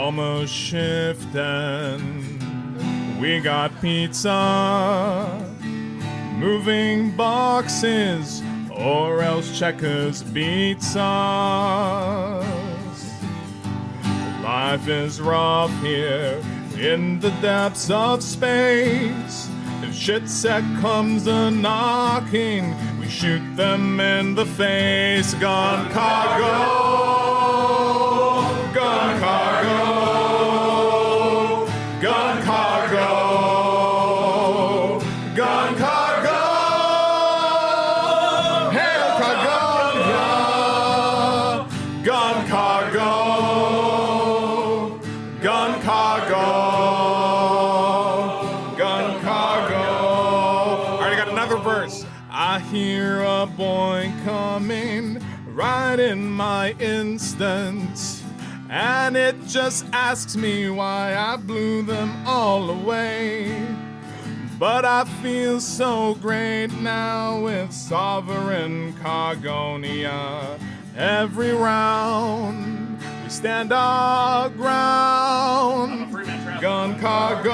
almost shifting. We got pizza, moving boxes, or else Checkers beats us. Life is rough here in the depths of space. If shit set comes a-knocking, we shoot them in the face. Gun cargo, gun cargo, gun cargo, gun cargo, hail cargo, gun cargo, gun cargo, gun cargo. Alright, I got another verse. I hear a boy coming right in my instant, and it just asks me why I blew them all away. But I feel so great now with sovereign Cargonia. Every round we stand our ground. Gun cargo,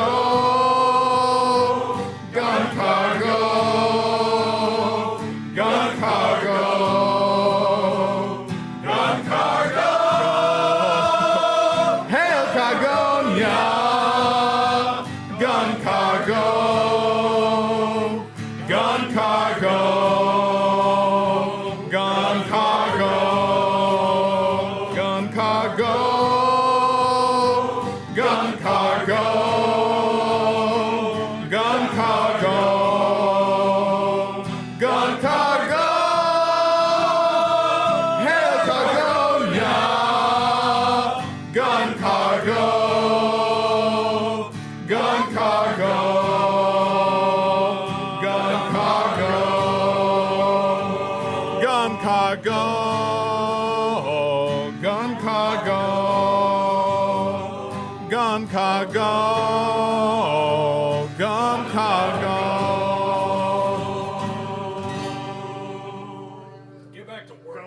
gun cargo, gun cargo, gun cargo, hail Cargonia, gun cargo, gun cargo, gun cargo, gun cargo, gun cargo, gun cargo, gun cargo, hail Cargonia, gun cargo, gun cargo, gun cargo, gun cargo, gun cargo, gun cargo, gun cargo. Get back to work.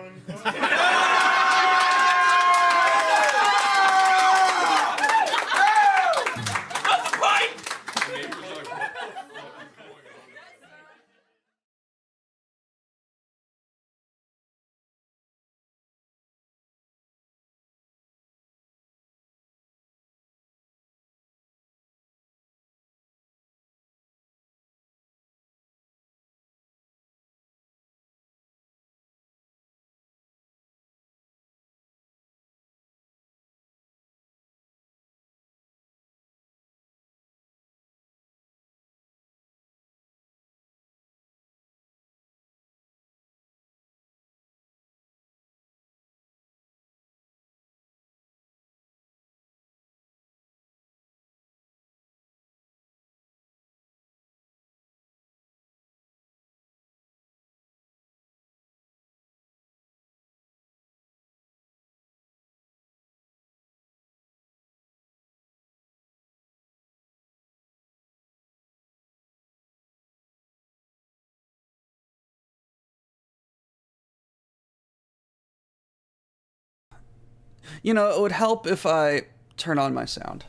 You know, it would help if I turn on my sound.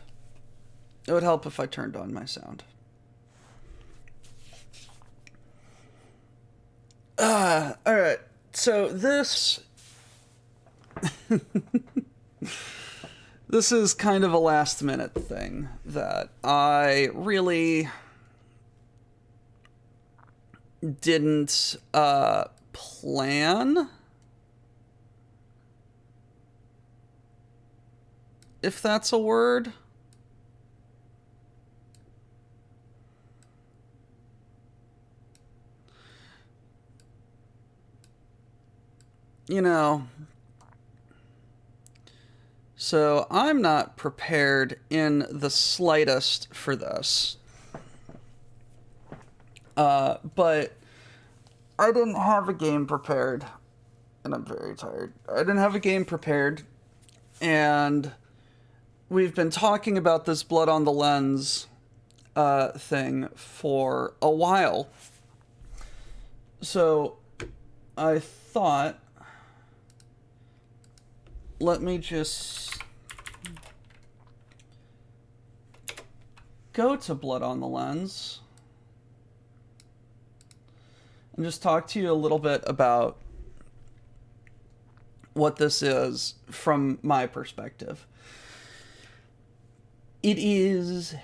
It would help if I turned on my sound. Alright. So this... this is kind of a last minute thing that I really didn't plan. If that's a word. You know, so I'm not prepared in the slightest for this. But I didn't have a game prepared, and I'm very tired. I didn't have a game prepared, and we've been talking about this Blood on the Lens thing for a while. So I thought, let me just go to Blood on the Lens and just talk to you a little bit about what this is from my perspective. It is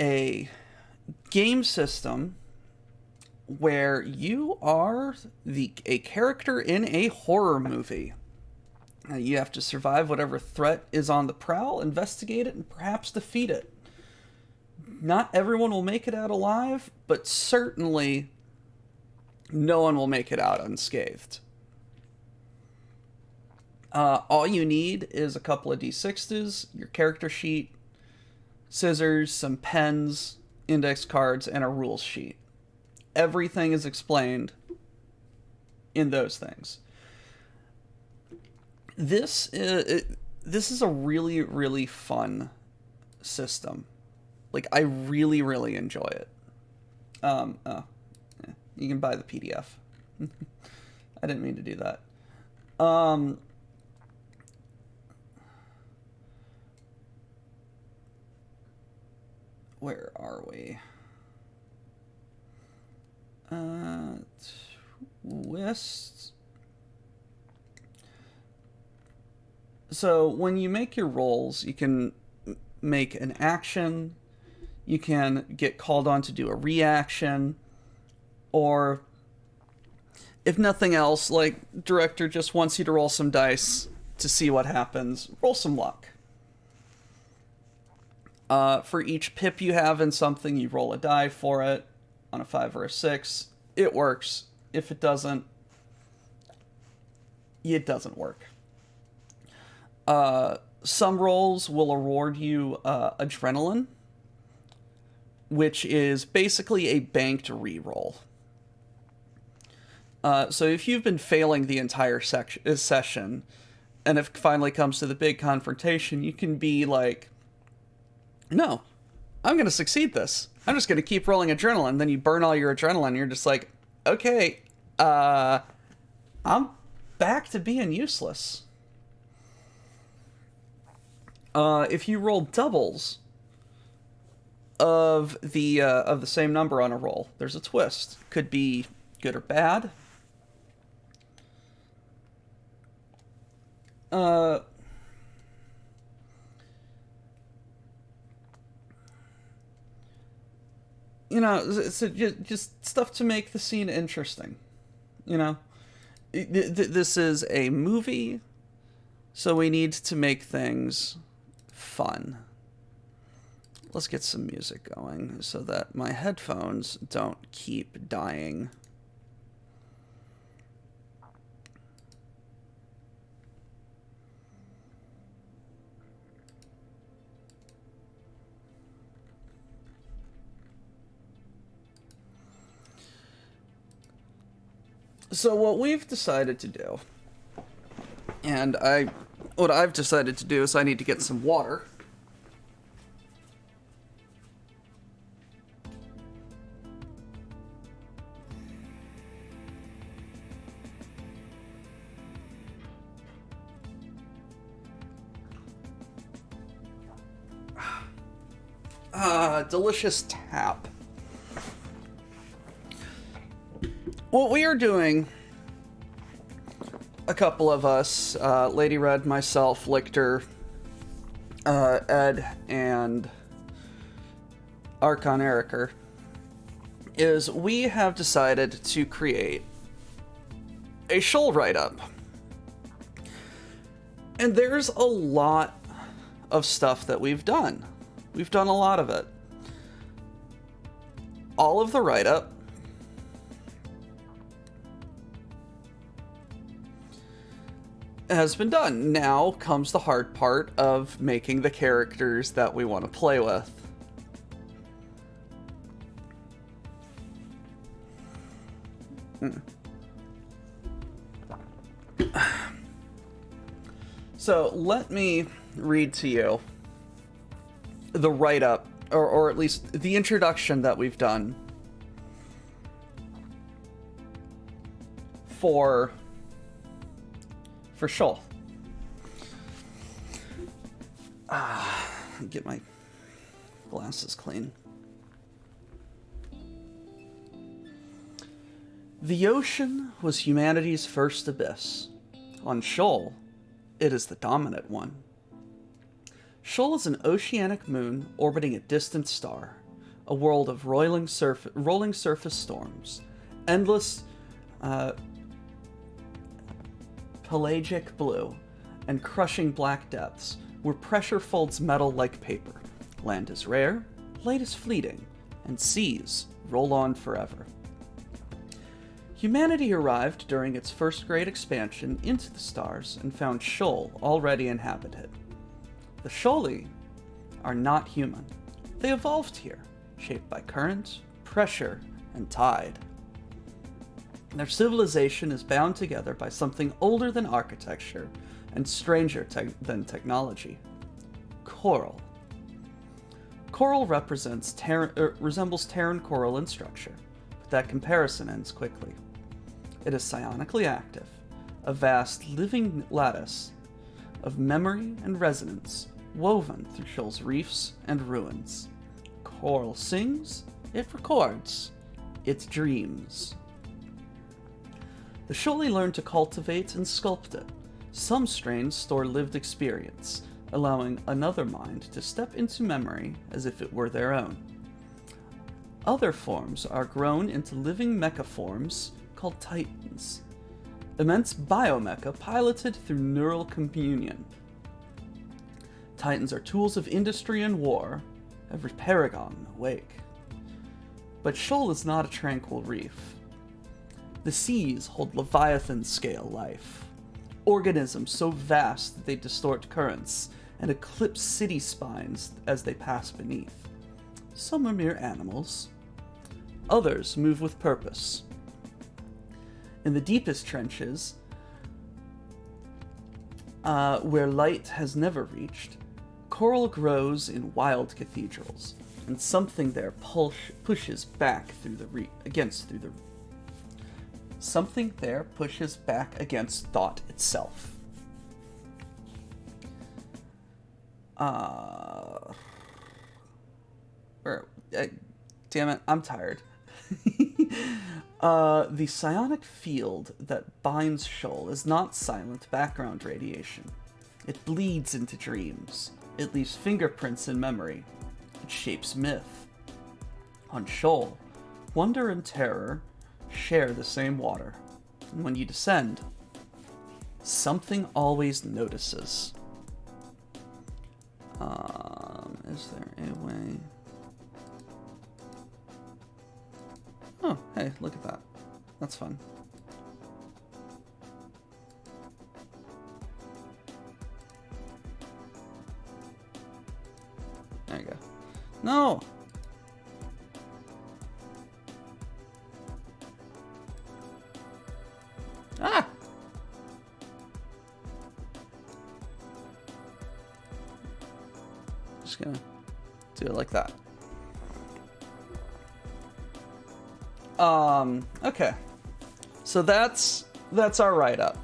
a game system where you are a character in a horror movie. You have to survive whatever threat is on the prowl, investigate it, and perhaps defeat it. Not everyone will make it out alive, but certainly no one will make it out unscathed. All you need is a couple of D6s, your character sheet, scissors, some pens, index cards, and a rules sheet. Everything is explained in those things. This is a really, really fun system. Like, I really, really enjoy it. You can buy the PDF. I didn't mean to do that. Where are we? Twist. So when you make your rolls, you can make an action, you can get called on to do a reaction, or if nothing else, like, director just wants you to roll some dice to see what happens, roll some luck. For each pip you have in something, you roll a die for it. On a 5 or a 6, it works. If it doesn't, it doesn't work. Some rolls will award you adrenaline, which is basically a banked reroll. So if you've been failing the entire session, and if it finally comes to the big confrontation, you can be like, no, I'm going to succeed this. I'm just going to keep rolling adrenaline. Then you burn all your adrenaline. You're just like, okay, I'm back to being useless. If you roll doubles of the same number on a roll, there's a twist. Could be good or bad. You know, so just stuff to make the scene interesting. You know, this is a movie, so we need to make things fun. Let's get some music going so that my headphones don't keep dying. So what we've decided to do, and what I've decided to do is I need to get some water. Delicious tap. What we are doing, a couple of us, Lady Red, myself, Lictor, Ed, and Archon Eriker, is we have decided to create a Shoal write-up. And there's a lot of stuff that we've done. We've done a lot of it. All of the write-up has been done. Now comes the hard part of making the characters that we want to play with. So let me read to you the write-up, or at least the introduction that we've done for Shoal. Get my glasses clean. The ocean was humanity's first abyss. On Shoal, it is the dominant one. Shoal is an oceanic moon orbiting a distant star, a world of rolling surface storms, endless pelagic blue, and crushing black depths where pressure folds metal like paper. Land is rare, light is fleeting, and seas roll on forever. Humanity arrived during its first great expansion into the stars and found Shoal already inhabited. The Shoali are not human. They evolved here, shaped by current, pressure, and tide. Their civilization is bound together by something older than architecture and stranger than technology: coral. Coral resembles Terran coral in structure, but that comparison ends quickly. It is psionically active, a vast living lattice of memory and resonance woven through Shoal's reefs and ruins. Coral sings, it records, it dreams. The Shoali learn to cultivate and sculpt it. Some strains store lived experience, allowing another mind to step into memory as if it were their own. Other forms are grown into living mecha forms called Titans, immense biomecha piloted through neural communion. Titans are tools of industry and war, every paragon awake. But Shoal is not a tranquil reef. The seas hold Leviathan-scale life, organisms so vast that they distort currents and eclipse city spines as they pass beneath. Some are mere animals. Others move with purpose. In the deepest trenches, where light has never reached, coral grows in wild cathedrals, and something there pushes back against thought itself. Damn it, I'm tired. The psionic field that binds Shoal is not silent background radiation. It bleeds into dreams. It leaves fingerprints in memory. It shapes myth. On Shoal, wonder and terror share the same water. And when you descend, something always notices. Is there a way? Oh, hey, look at that. That's fun. There you go. No! Ah! Just gonna do it like that. Okay. So that's our write-up.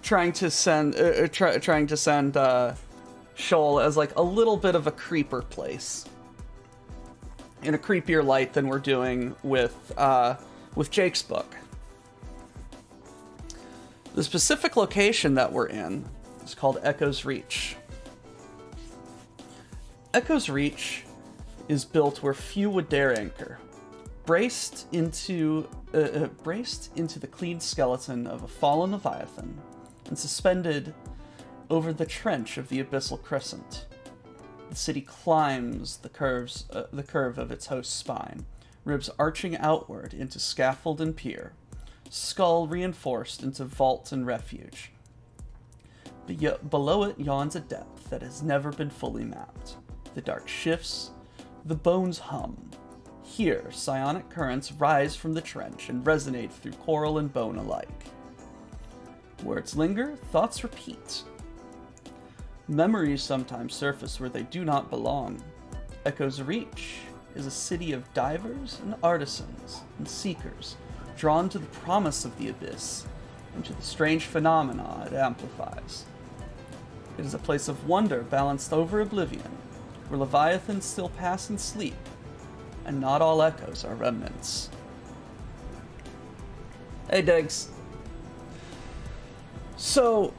Trying to send Shoal as like a little bit of a creeper place, in a creepier light than we're doing with Jake's book. The specific location that we're in is called Echo's Reach. Echo's Reach is built where few would dare anchor, braced into the clean skeleton of a fallen leviathan, and suspended over the trench of the abyssal crescent. The city climbs the curve of its host's spine, ribs arching outward into scaffold and pier, skull reinforced into vault and refuge. Below it yawns a depth that has never been fully mapped. The dark shifts, the bones hum. Here, psionic currents rise from the trench and resonate through coral and bone alike. Words linger, thoughts repeat. Memories sometimes surface where they do not belong. Echo's Reach is a city of divers and artisans and seekers, drawn to the promise of the abyss and to the strange phenomena it amplifies. It is a place of wonder balanced over oblivion, where leviathans still pass in sleep, and not all echoes are remnants. Hey, Diggs. So,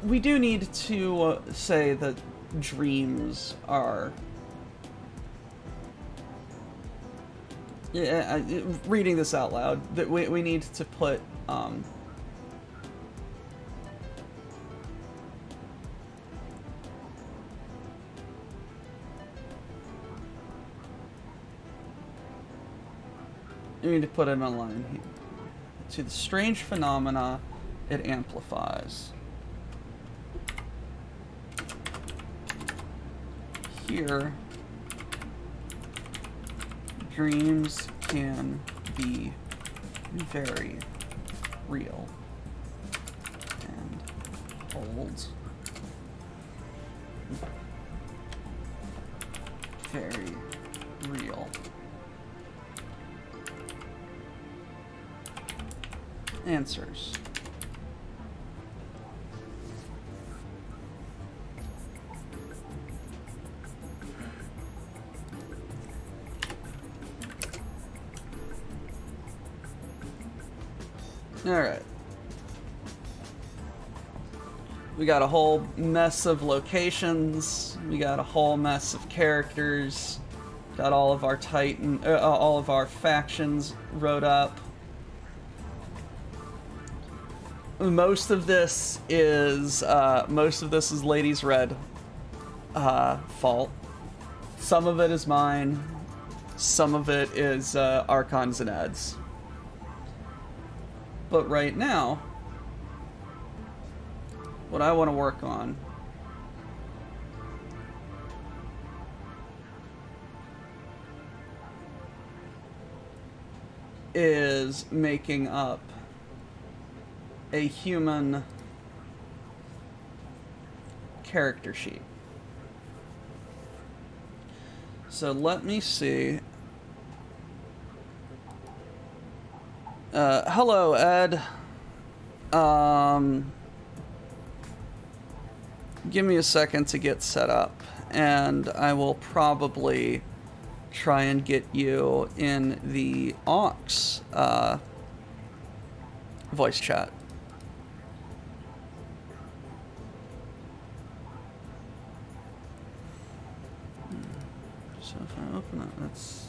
we do need to say that dreams are... Yeah, reading this out loud, that we need to put, you need to put it online here. See, the strange phenomena it amplifies. Here, dreams can be very real and hold very real answers. Alright. We got a whole mess of locations. We got a whole mess of characters. Got all of our all of our factions wrote up. Most of this is Ladies Red fault. Some of it is mine. Some of it is Archons and Ed's. But right now, what I want to work on is making up a human character sheet. So let me see. Hello, Ed. Give me a second to get set up, and I will probably try and get you in the Aux voice chat. So if I open it, that's...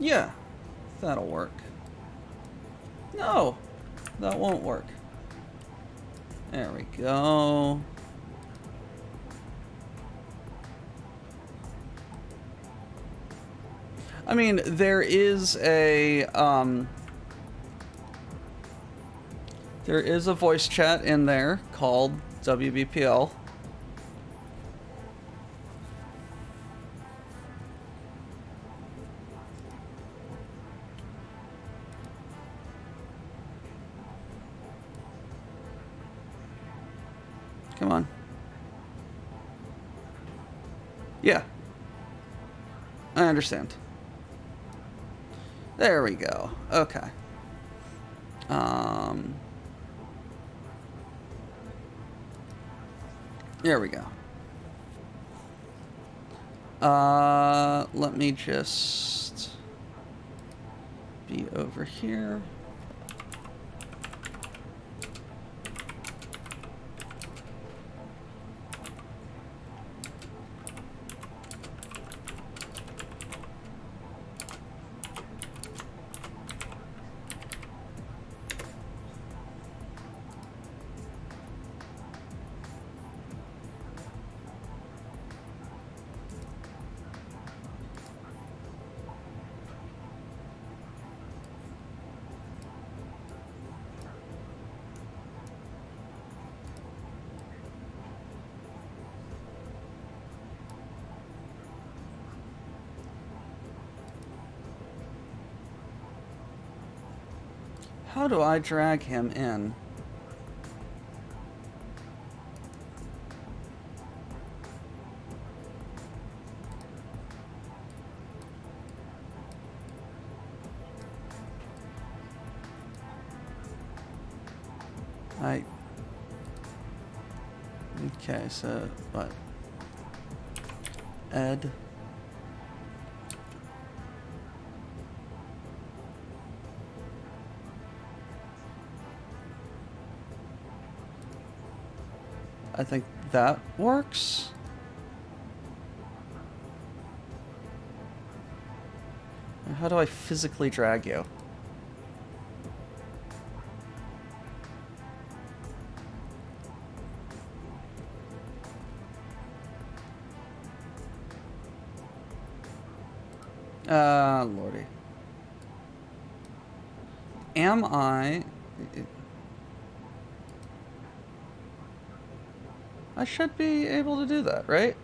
Yeah, that'll work. No, that won't work. There we go. I mean, there is a voice chat in there called WBPL. Come on. Yeah. I understand. There we go. Okay. There we go. Let me just be over here. How do I drag him in? Okay, so what? Ed. I think that works. How do I physically drag you? Lordy. Am I... I should be able to do that, right?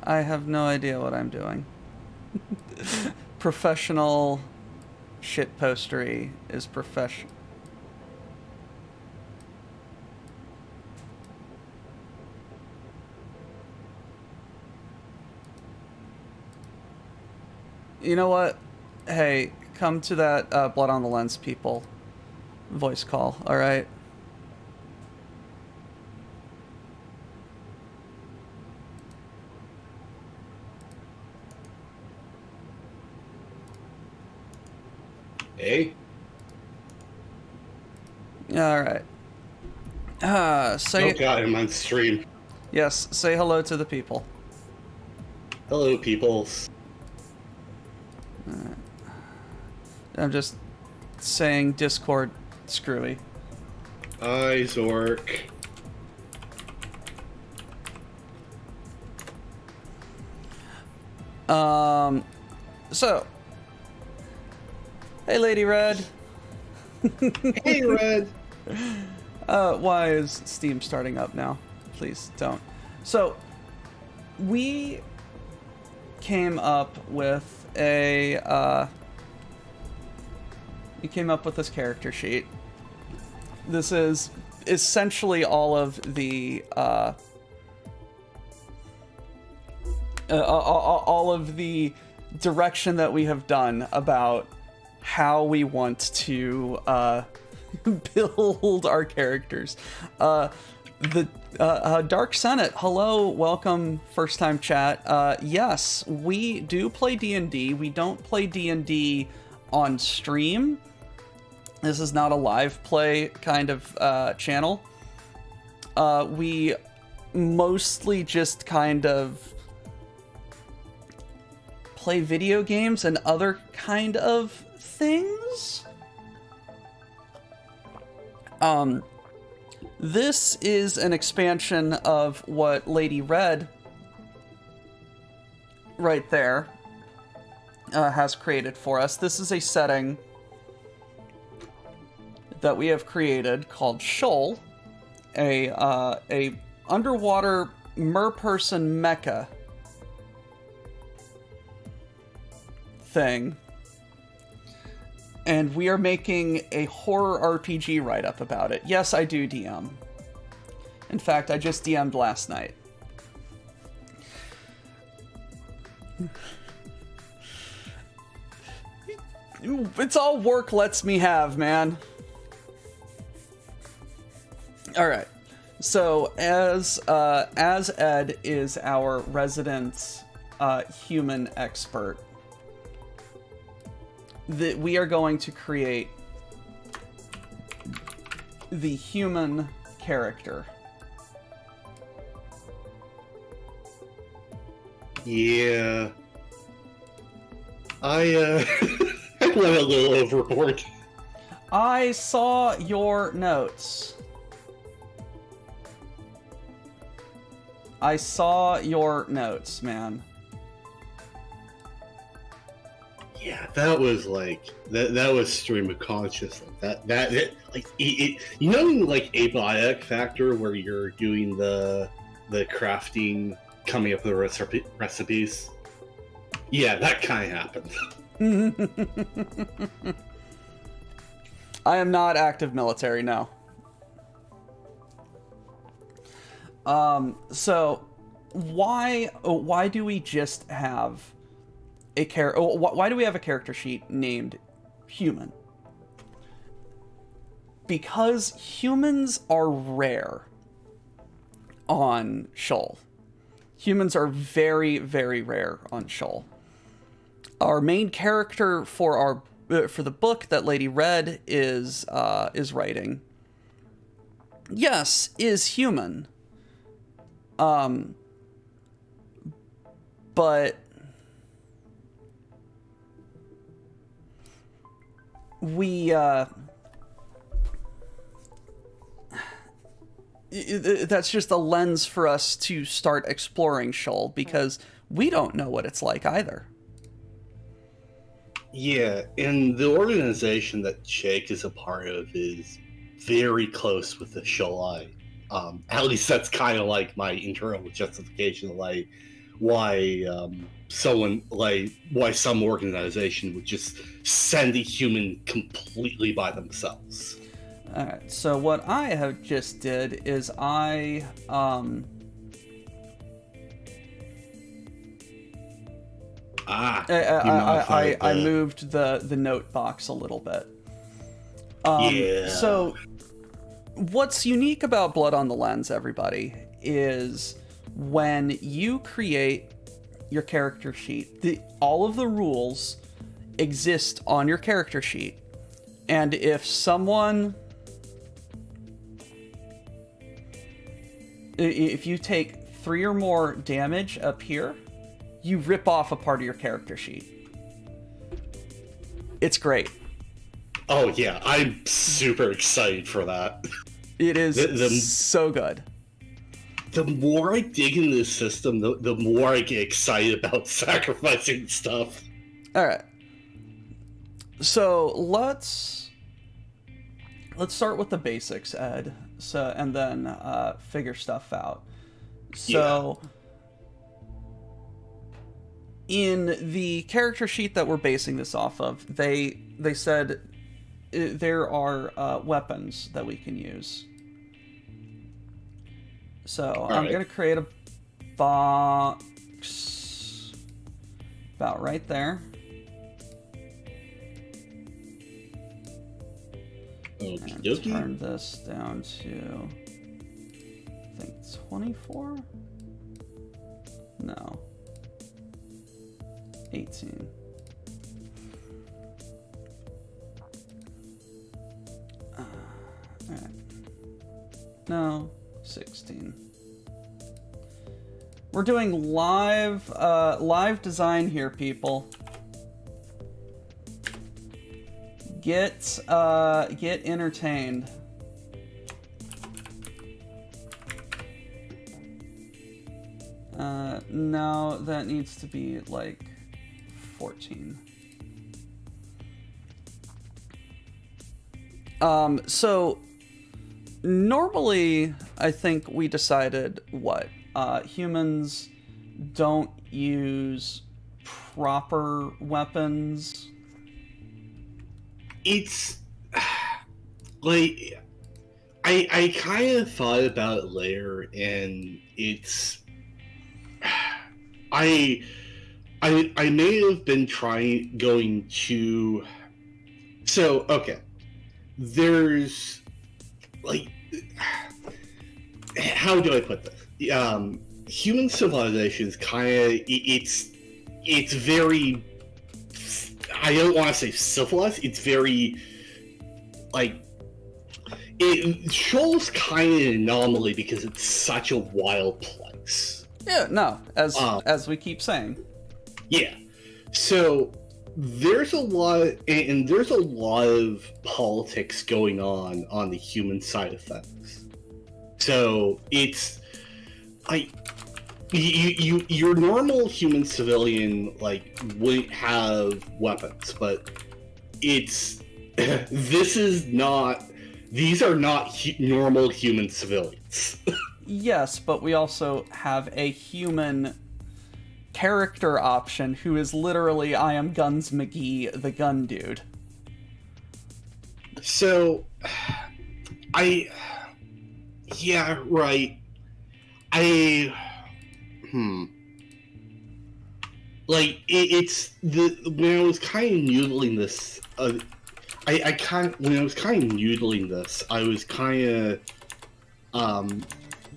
I have no idea what I'm doing. Professional shitpostery is profession. You know what? Hey, come to that Blood on the Lens people voice call, alright? Hey? Alright. Say... Oh god, I'm on stream. Yes, say hello to the people. Hello, peoples. I'm just saying Discord screwy. Hi, Zork. So... Hey, Lady Red. Hey, Red. Why is Steam starting up now? Please don't. So, we came up with a, we came up with this character sheet. This is essentially all of the, all of the direction that we have done about how we want to build our characters. The Dark Senate, hello, welcome, first time chat. Yes, we do play D&D. We don't play D&D on stream. This is not a live play kind of channel. We mostly just kind of play video games and other kind of things. This is an expansion of what Lady Red right there has created for us. This is a setting that we have created called Shoal, a underwater merperson mecha thing. And we are making a horror RPG write-up about it. Yes, I do DM. In fact, I just DM'd last night. It's all work lets me have, man. Alright. So, as Ed is our resident human expert, that we are going to create the human character. Yeah. I went a little overboard. I saw your notes. I saw your notes, man. Yeah, that was like that was stream of conscious. Like that like it you know, like abiotic factor where you're doing the crafting, coming up with the recipes. Yeah, that kind of happened. I am not active military, no. So why do we just have why do we have a character sheet named human? Because humans are rare on Shoal. Humans are very, very rare on Shoal. Our main character for the book that Lady Red is writing, yes, is human. But we that's just a lens for us to start exploring Shoal, because we don't know what it's like either. Yeah, and the organization that Jake is a part of is very close with the Shoal. At least that's kind of like my internal justification, like why some organization would just send a human completely by themselves. All right. So what I have just did is I moved the note box a little bit. Yeah. So what's unique about Blood on the Lens, everybody, is when you create your character sheet, all of the rules exist on your character sheet. And if you take 3 or more damage up here, you rip off a part of your character sheet. It's great. Oh yeah, I'm super excited for that. It is so good. The more I dig into this system, the more I get excited about sacrificing stuff. All right. So let's start with the basics, Ed. So and then figure stuff out. So in the character sheet that we're basing this off of, they said there are weapons that we can use. So I'm going to create a box about right there. And turn this down to, I think, 24? No. 18. Alright. No, 16. We're doing live design here, people. Get entertained. No, that needs to be like 14. So normally I think we decided what humans don't use proper weapons. It's like I kind of thought about it later, and it's I may have been going to. So okay, there's like, how do I put this? Human civilization is kind of it's very. I don't want to say civilized. It's very, like, Shoal's kind of an anomaly because it's such a wild place. Yeah, no, as we keep saying. Yeah, so there's a lot, and there's a lot of politics going on the human side of things. So it's like. Your normal human civilian wouldn't have weapons, but these are not normal human civilians. Yes, but we also have a human character option who is literally I am Guns McGee, the gun dude. So, I, yeah, right. I, like it's the when I was kind of noodling this. I kind when I was kind of noodling this, I was kind of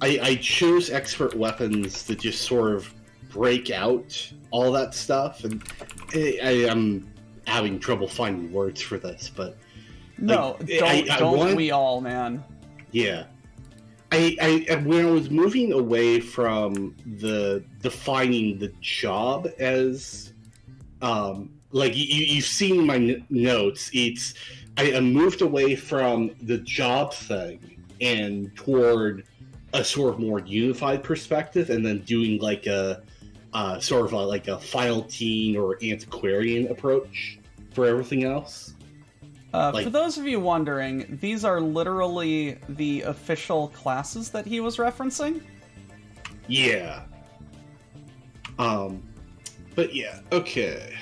I chose expert weapons to just sort of break out all that stuff, and I am having trouble finding words for this, but No, like, don't we all, man? Yeah. I when I was moving away from the defining the job as like you've seen my notes, I moved away from the job thing and toward a sort of more unified perspective, and then doing like a sort of like a final teen or antiquarian approach for everything else. For those of you wondering, these are literally the official classes that he was referencing. Yeah. But yeah, okay.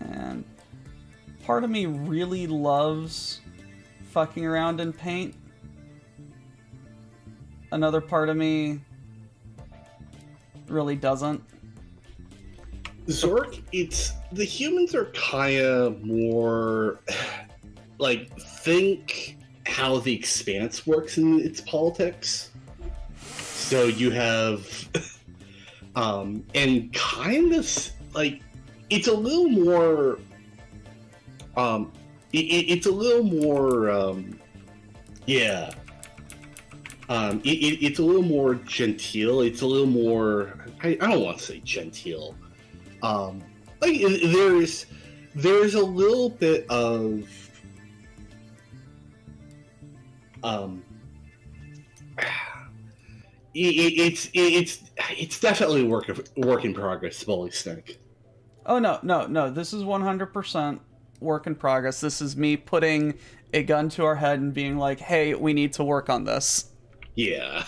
And part of me really loves fucking around in paint. Another part of me really doesn't. Zork, it's the humans are kinda more like think how the expanse works in its politics. So you have and kind of like it's a little more it's a little more yeah. It's a little more genteel. It's a little more. I don't want to say genteel. Like there's a little bit of it's definitely work in progress, Bully Snake. Oh no! This is 100% work in progress. This is me putting a gun to our head and being like, "Hey, we need to work on this." Yeah.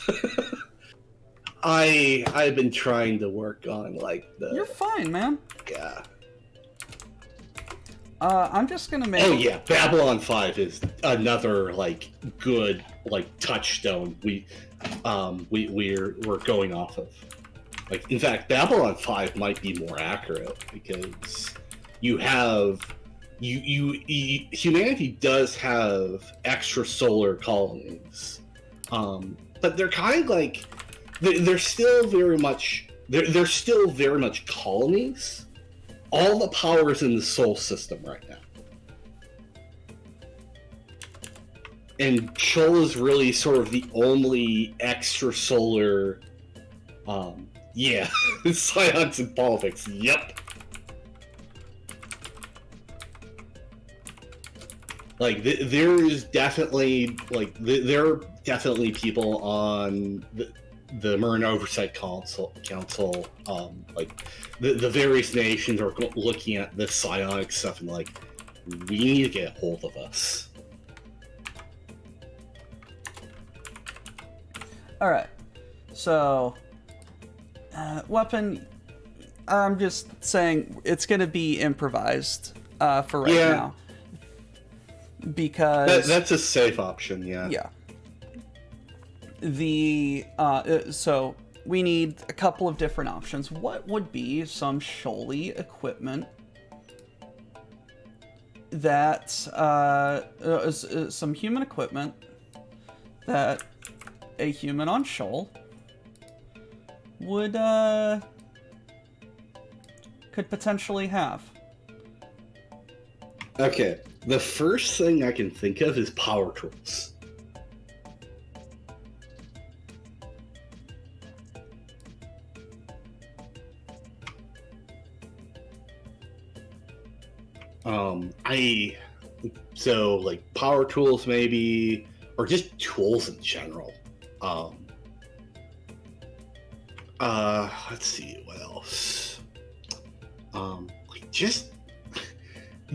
I've been trying to work on like the. You're fine, man. Yeah. I'm just gonna make. Oh yeah, Babylon 5 is another like good like touchstone we're going off of. Like in fact, Babylon 5 might be more accurate because you have humanity does have extrasolar colonies. But they're kind of like they're still very much they're still very much colonies. All the power is in the Sol system right now, and Shoal is really sort of the only extrasolar. Yeah, science and politics. Yep. Like there is definitely like there are definitely people on the Marin Oversight Council. Like the various nations are looking at this psionic stuff and like we need to get a hold of us. All right, so weapon. I'm just saying it's gonna be improvised for right now. Because that's a safe option, yeah. Yeah. So we need a couple of different options. What would be some Shoaly equipment that some human equipment that a human on Shoal would could potentially have? Okay, the first thing I can think of is power tools. So like power tools maybe, or just tools in general. Let's see what else. Like just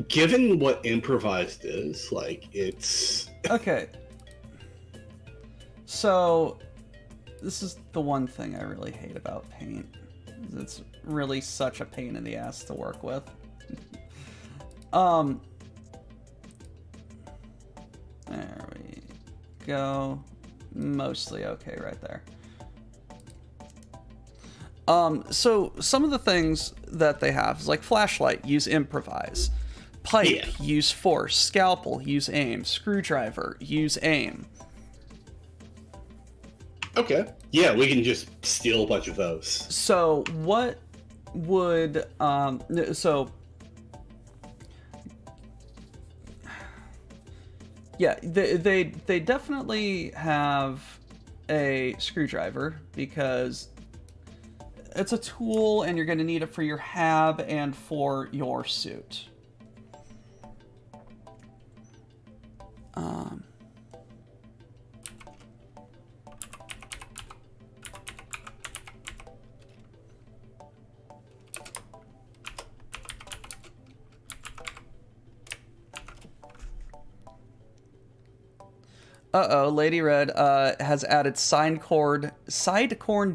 given what improvised is, like it's okay. So this is the one thing I really hate about paint. It's really such a pain in the ass to work with. There we go. Mostly okay right there. So some of the things that they have is like flashlight, use improvise. Pipe, use force. Scalpel, use aim. Screwdriver, use aim. Okay. Yeah, we can just steal a bunch of those. So what would yeah, they definitely have a screwdriver because it's a tool and you're going to need it for your hab and for your suit. Uh-oh, Lady Red has added side corn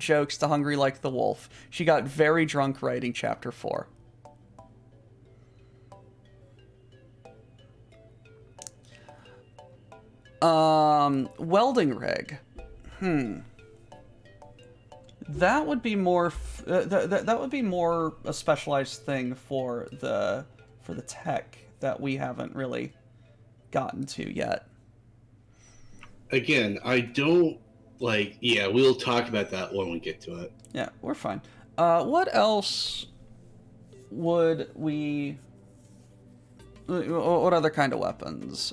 jokes to Hungry Like the Wolf. She got very drunk writing Chapter 4. Welding rig. That would be more that would be more a specialized thing for the tech that we haven't really gotten to yet. Again, I don't like. Yeah, we'll talk about that when we get to it. Yeah, we're fine. What else would we? What other kind of weapons?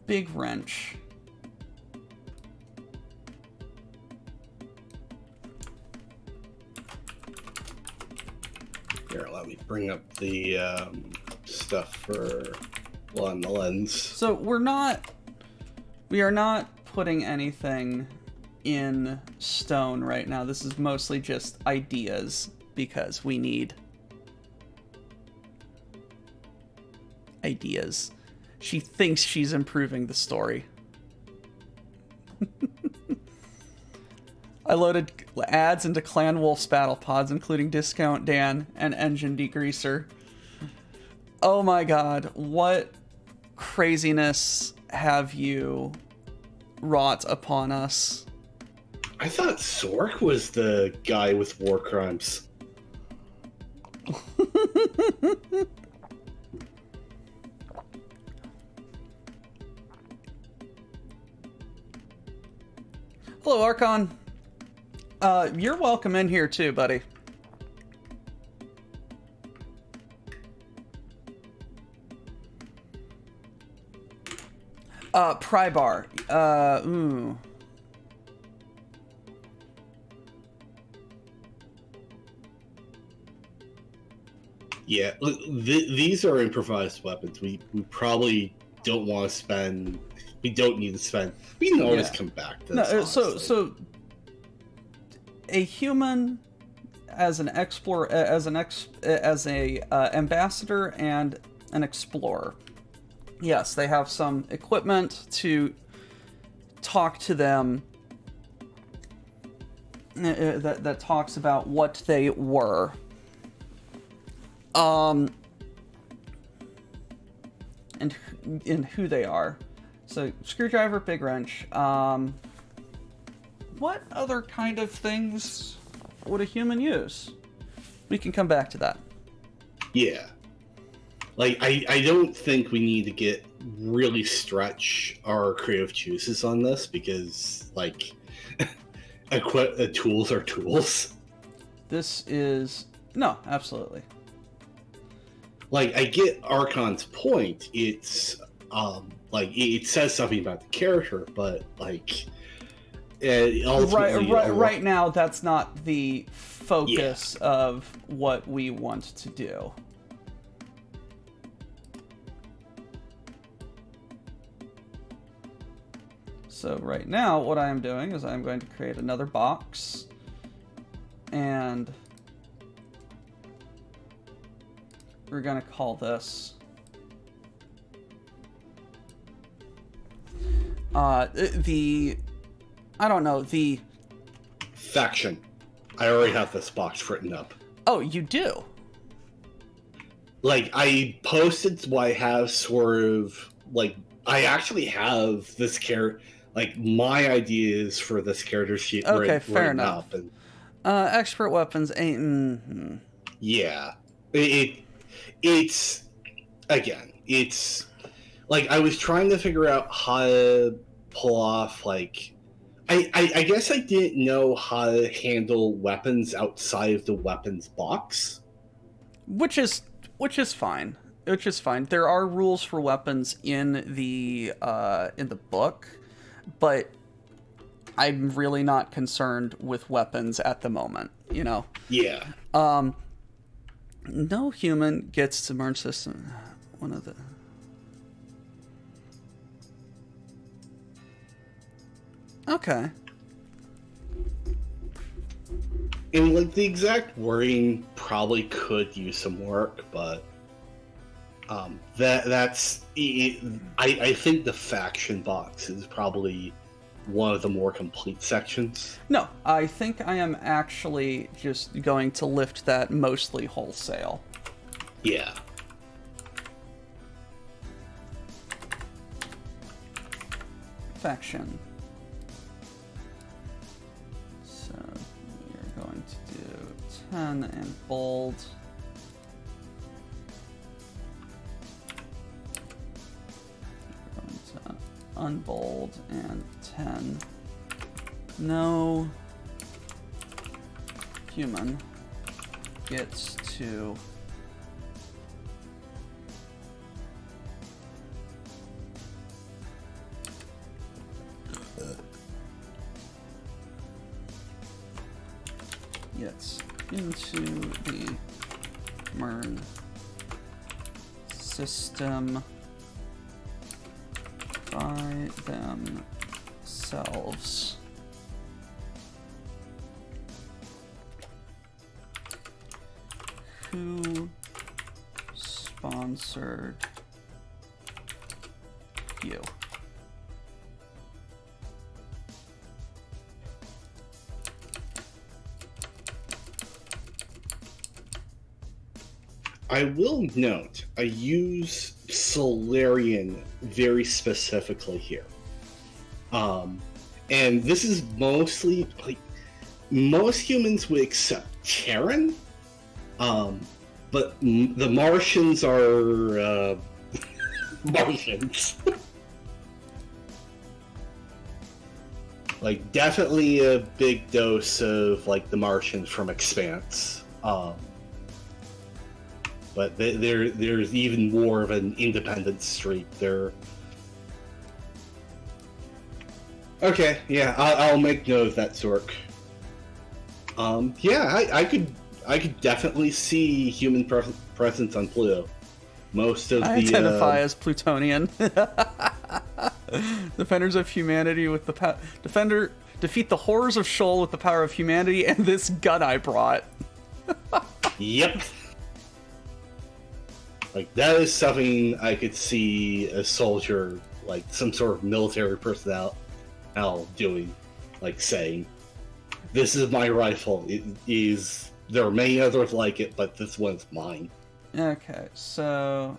Big wrench. Here, let me bring up the stuff for on the lens. So we are not putting anything in stone right now. This is mostly just ideas because we need ideas. She thinks she's improving the story. I loaded ads into Clan Wolf's battle pods, including Discount Dan and Engine Degreaser. Oh my god, what craziness have you wrought upon us? I thought Sork was the guy with war crimes. Hello, Archon. You're welcome in here too, buddy. Pry bar. Ooh. Yeah, these are improvised weapons. We probably don't want to spend. We don't need to spend. We can always come back to this. No, so a human as an explorer, as a ambassador and an explorer. Yes, they have some equipment to talk to them that talks about what they were. And who they are. So screwdriver, big wrench. What other kind of things would a human use? We can come back to that. Yeah. Like, I don't think we need to get really stretch our creative juices on this because, like, tools are tools. This is... No, absolutely. Like, I get Archon's point. It's, like, it says something about the character, but, like... Right now, that's not the focus of what we want to do. So right now, what I am doing is I'm going to create another box, and we're going to call this I don't know, the... Faction. I already have this box written up. Oh, you do? Like, I posted what I have sort of, like, I actually have this character, like, my ideas for this character sheet fair enough. up. And, expert weapons ain't... Yeah. It's, again, it's, like, I was trying to figure out how to pull off, like, I guess I didn't know how to handle weapons outside of the weapons box. Which is fine. Which is fine. There are rules for weapons in the book, but I'm really not concerned with weapons at the moment, you know? Yeah. No human gets to merge system. One of the... Okay. And, like, the exact wording probably could use some work, but that's... I think the faction box is probably one of the more complete sections. No, I think I am actually just going to lift that mostly wholesale. Yeah. Faction. So we're going to do 10 and bold. We're going to unbold and 10. No human gets to into the MERN system by themselves. Who sponsored you? I will note, I use Solarian very specifically here. And this is mostly, like, most humans would accept Terran, but the Martians are, Martians. Like, definitely a big dose of, like, the Martians from Expanse. But there's even more of an independent streak there. Okay, yeah, I'll make note of that, Zork. Yeah, I could definitely see human presence on Pluto. Most of I identify as Plutonian. Defenders of humanity with the defeat the horrors of Shoal with the power of humanity and this gun I brought. Yep. Like, that is something I could see a soldier, like, some sort of military personnel doing. Like, saying, this is my rifle. There are many others like it, but this one's mine. Okay, so...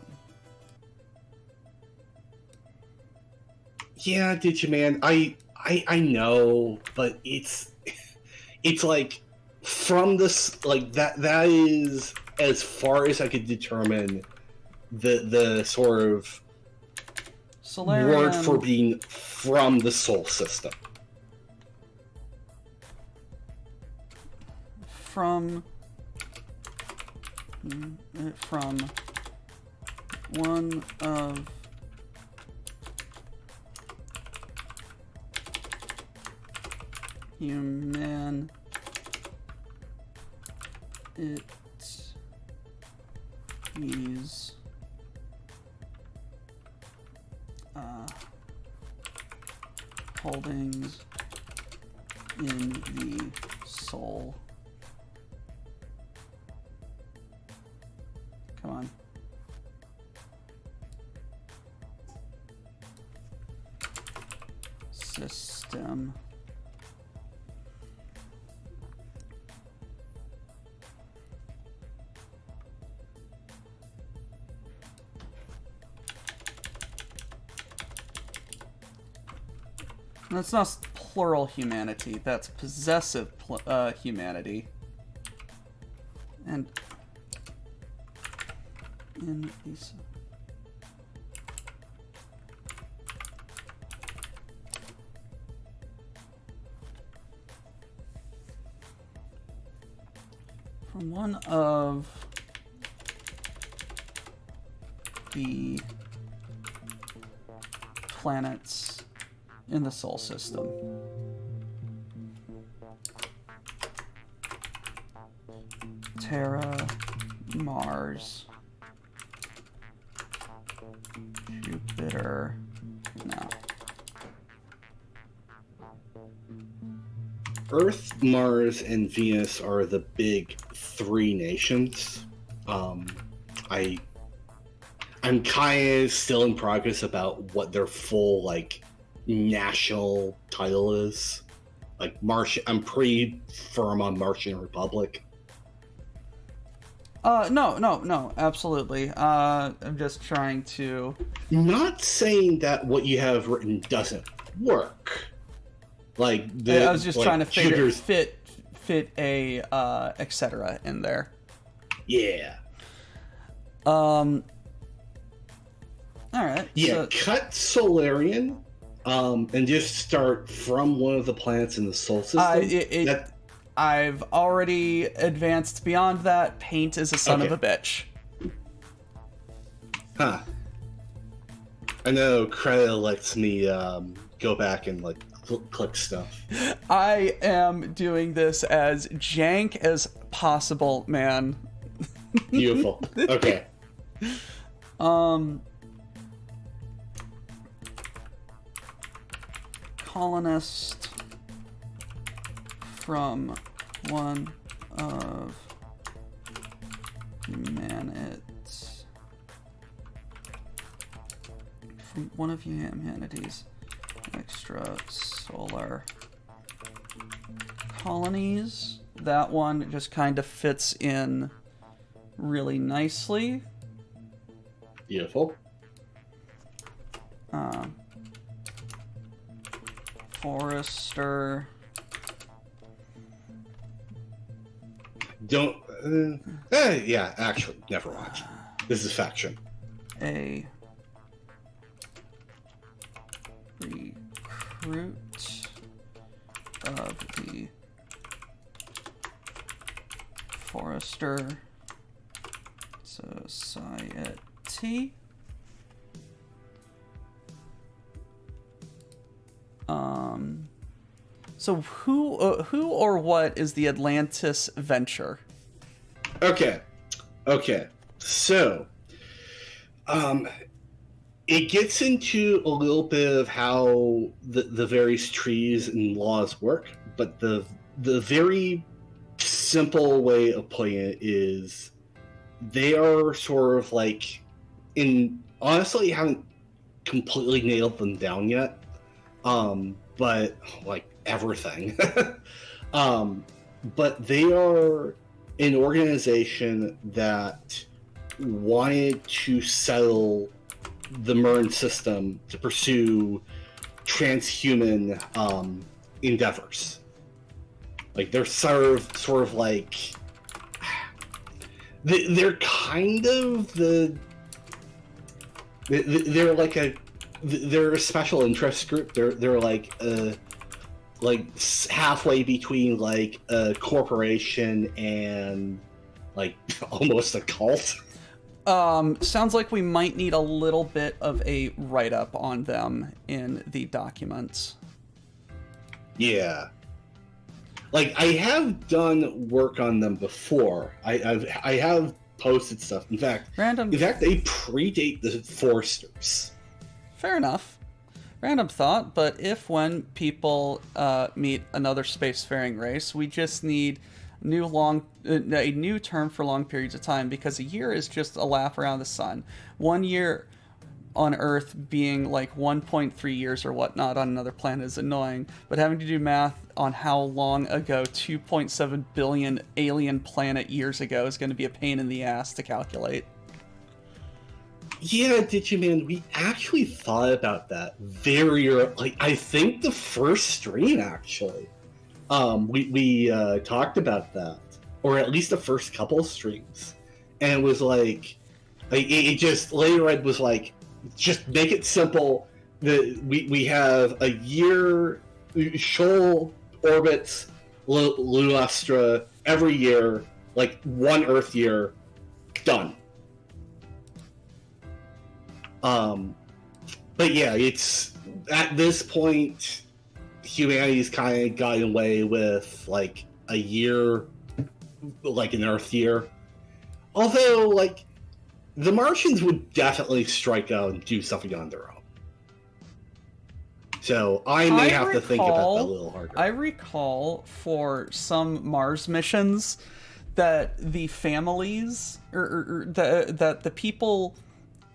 Yeah, Digiman, I know, but it's like, from this, like, that is as far as I could determine the sort of Solarian... word for being from the Sol system. From one of human is holdings in the Sol. Come on. system. That's not plural humanity, that's possessive humanity. And in these... From one of the planets in the Sol system. Terra, Mars, Jupiter, no. Earth, Mars, and Venus are the big three nations. I'm kind of still in progress about what their full like national title is. Like I'm pretty firm on Martian Republic. No, absolutely. I'm just trying to... Not saying that what you have written doesn't work. Like I was just trying to fit a etc. in there. Yeah. All right. Yeah, So, cut Solarian, and just start from one of the planets in the Sol system. I've already advanced beyond that. Paint is a son of a bitch. Huh. I know Creta lets me go back and like click stuff. I am doing this as jank as possible, man. Beautiful. Okay. Colonist from one of humanities. From one of humanities. Extrasolar colonies. That one just kind of fits in really nicely. Beautiful. Forester. Don't. Yeah, actually, never mind. This is faction. A recruit of the Forester Society. So who or what is the Atlantis venture? Okay. So, it gets into a little bit of how the various trees and laws work, but the very simple way of putting it is they are sort of like honestly haven't completely nailed them down yet. But like everything. But they are an organization that wanted to settle the Mern system to pursue transhuman endeavors. Like they're sort of like they're kind of they're like they're a special interest group. They're like halfway between like a corporation and like almost a cult. Sounds like we might need a little bit of a write-up on them in the documents. Yeah. Like, I have done work on them before. I have posted stuff. In fact, they predate the Forsters. Fair enough. Random thought, but if when people meet another spacefaring race, we just need a new term for long periods of time, because a year is just a lap around the sun. 1 year on Earth being like 1.3 years or whatnot on another planet is annoying, but having to do math on how long ago 2.7 billion alien planet years ago is going to be a pain in the ass to calculate. Yeah, Digiman, we actually thought about that very early. Like, I think the first stream, actually. We talked about that, or at least the first couple of streams. And it was like it just, Lady Red was like, just make it simple. We have a year, Shoal orbits Luastra every year, like one Earth year, done. But yeah, it's at this point, humanity's kind of gotten away with like a year, like an Earth year. Although, like, the Martians would definitely strike out and do something on their own. So I may have to think about that a little harder. I recall for some Mars missions that the families, or that the people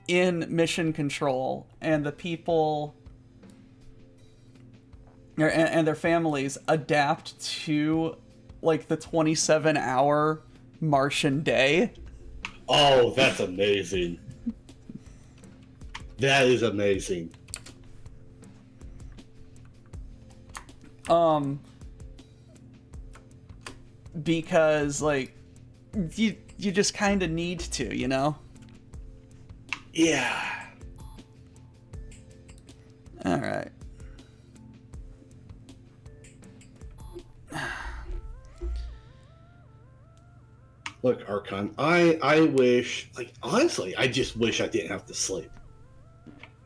in mission control and the people and their families adapt to like the 27-hour Martian day. Oh, that's amazing. That is amazing. Because like you just kind of need to, you know? Yeah. All right. Look, Archon, I wish, like, honestly, I just wish I didn't have to sleep.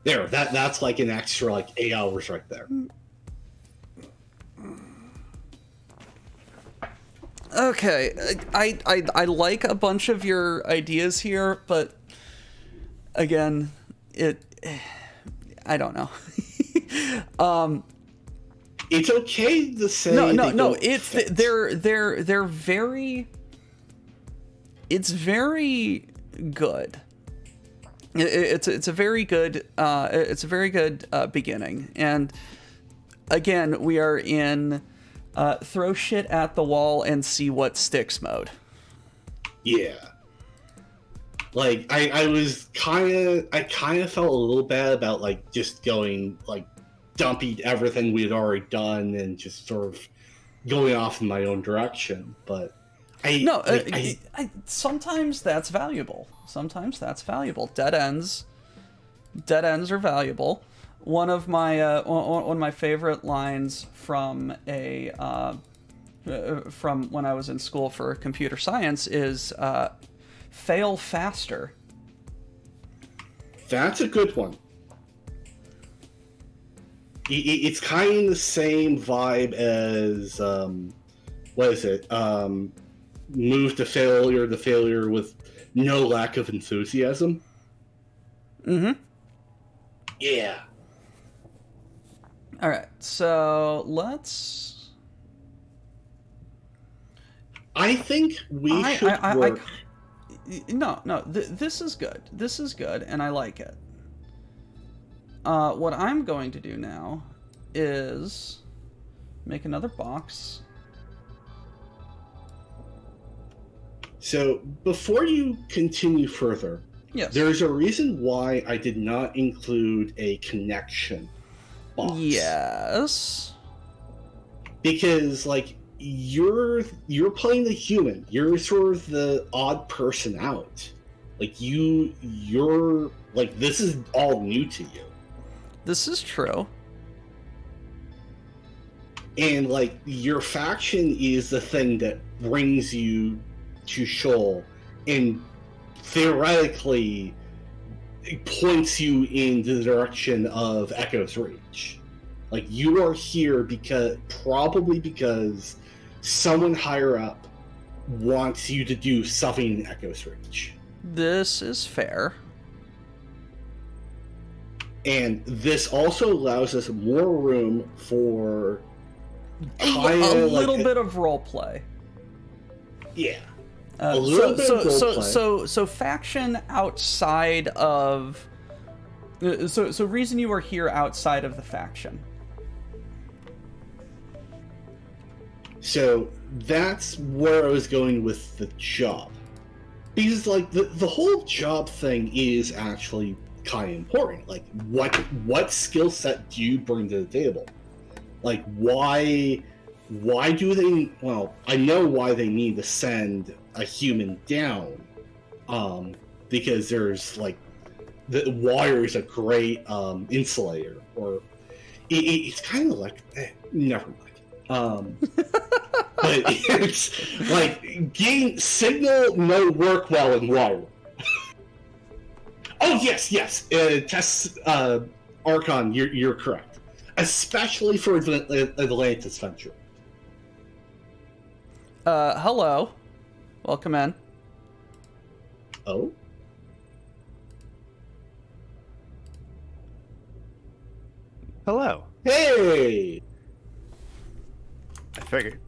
There, that's like an extra, like, 8 hours right there. Okay, I like a bunch of your ideas here, but again, I don't know. It's okay to say no. They're very. It's very good. It's a very good beginning, and again, we are in throw shit at the wall and see what sticks mode. Yeah. Like I kind of felt a little bad about like just going like dumping everything we had already done and just sort of going off in my own direction, but sometimes that's valuable. Dead ends are valuable. One of my favorite lines from from when I was in school for computer science is fail faster. That's a good one. It's kind of the same vibe as what is it? Move to failure, the failure with no lack of enthusiasm. Mm-hmm. Yeah. All right, so let's. I think we should work. This is good. This is good, and I like it. What I'm going to do now is make another box. So, before you continue further, yes, there's a reason why I did not include a connection box. Yes. Because, like, you're playing the human. You're sort of the odd person out. Like, you're like, this is all new to you. This is true. And, like, your faction is the thing that brings you to Shoal and theoretically points you in the direction of Echo's Reach. Like, you are here probably because someone higher up wants you to do something in Echo's Reach. This is fair. And this also allows us more room for a little bit of role play. Yeah. A little bit of role play. So faction outside of So reason you are here outside of the faction. So that's where I was going with the job. Because, like, the whole job thing is actually kind of important. Like, what skill set do you bring to the table? Like, why do they... Well, I know why they need to send a human down. Because there's, like... The water is a great insulator. Or... it's kind of like... never mind. But it's like getting signal no work well in wire. Oh yes. Test Archon, you're correct, especially for Atlantis venture. Hello, welcome in. Oh. Hello. Hey. I figured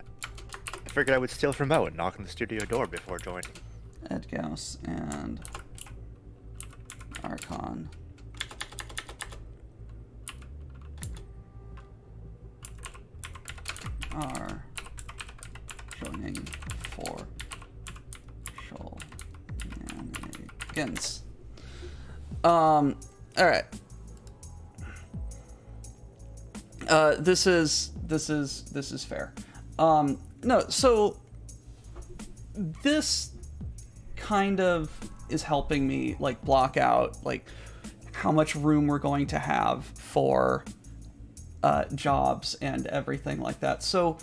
I would steal from Mo and knock on the studio door before joining. Ed Gauss and Archon. Are joining for Shoalnanigans. All right. This is fair. No, so this kind of is helping me like block out like how much room we're going to have for jobs and everything like that. So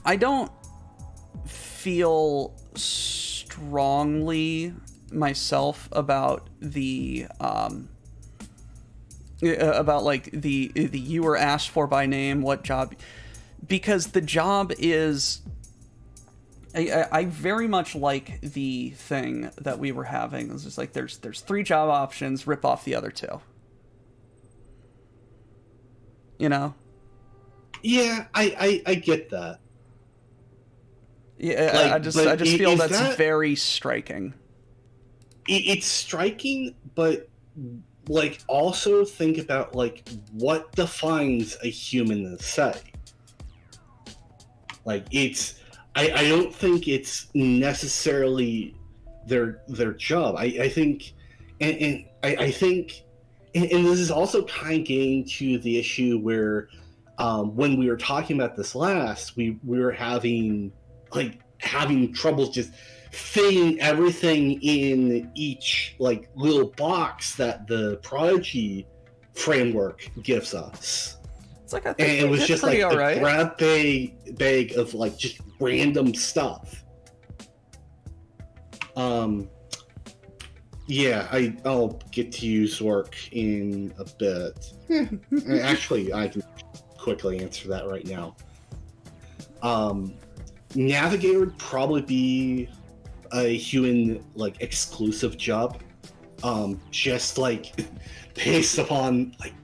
I don't feel strongly myself about the about like the you were asked for by name, what job, because the job is I very much like the thing that we were having. It's just like there's 3 job options, rip off the other 2. You know? Yeah, I get that. Yeah, Like, I just feel that's that, very striking. It's striking, but like also think about like what defines a human to say. Like it's I don't think it's necessarily their job. I think and I think and this is also kind of getting to the issue where when we were talking about this last, we were having trouble just fitting everything in each like little box that the Prodigy framework gives us. It's like I think And it was just like a right. grab bag of like just random stuff. Yeah, I'll get to use work in a bit. Actually, I can quickly answer that right now. Navigator would probably be a human like exclusive job. Just like based upon like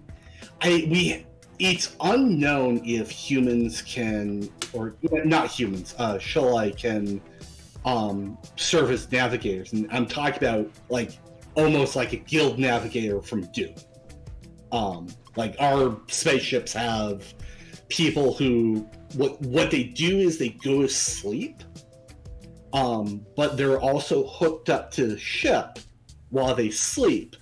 it's unknown if humans can, or not humans, Sholai can serve as navigators, and I'm talking about like almost like a guild navigator from Doom. Like our spaceships have people who what they do is they go to sleep, but they're also hooked up to the ship while they sleep,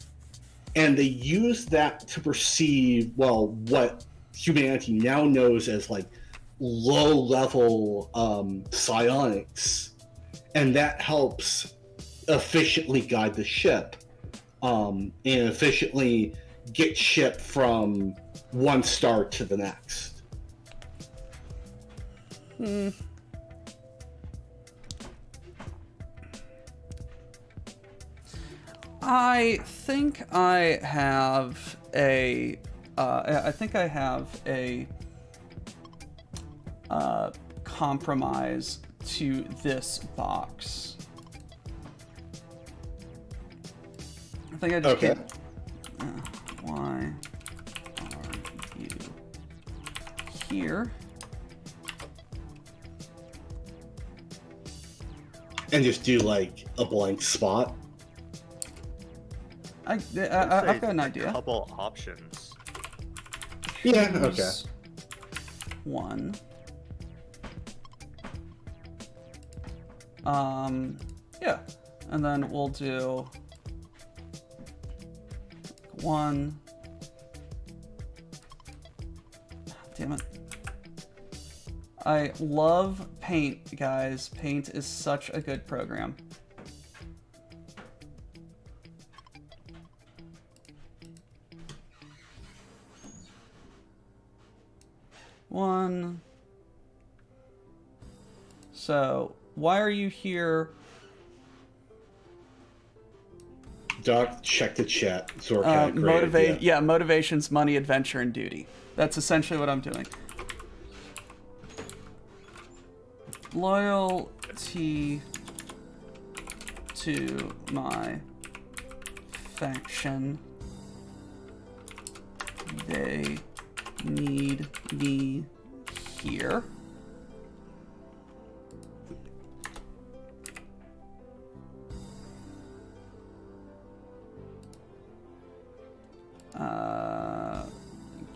and they use that to perceive what humanity now knows as like low-level psionics, and that helps efficiently guide the ship and efficiently get ship from one star to the next. I think I have a compromise to this box. I think I just Okay. Why are you here? And just do like a blank spot. Looks I've like got an a idea. couple options. Yeah. Okay. Choose one. Yeah, and then we'll do one. Damn it. I love Paint, guys. Paint is such a good program. One. So, why are you here? Doc, check the chat. Zorka, great Motivate. idea. Yeah, motivations, money, adventure, and duty. That's essentially what I'm doing. Loyalty to my faction. They need me here.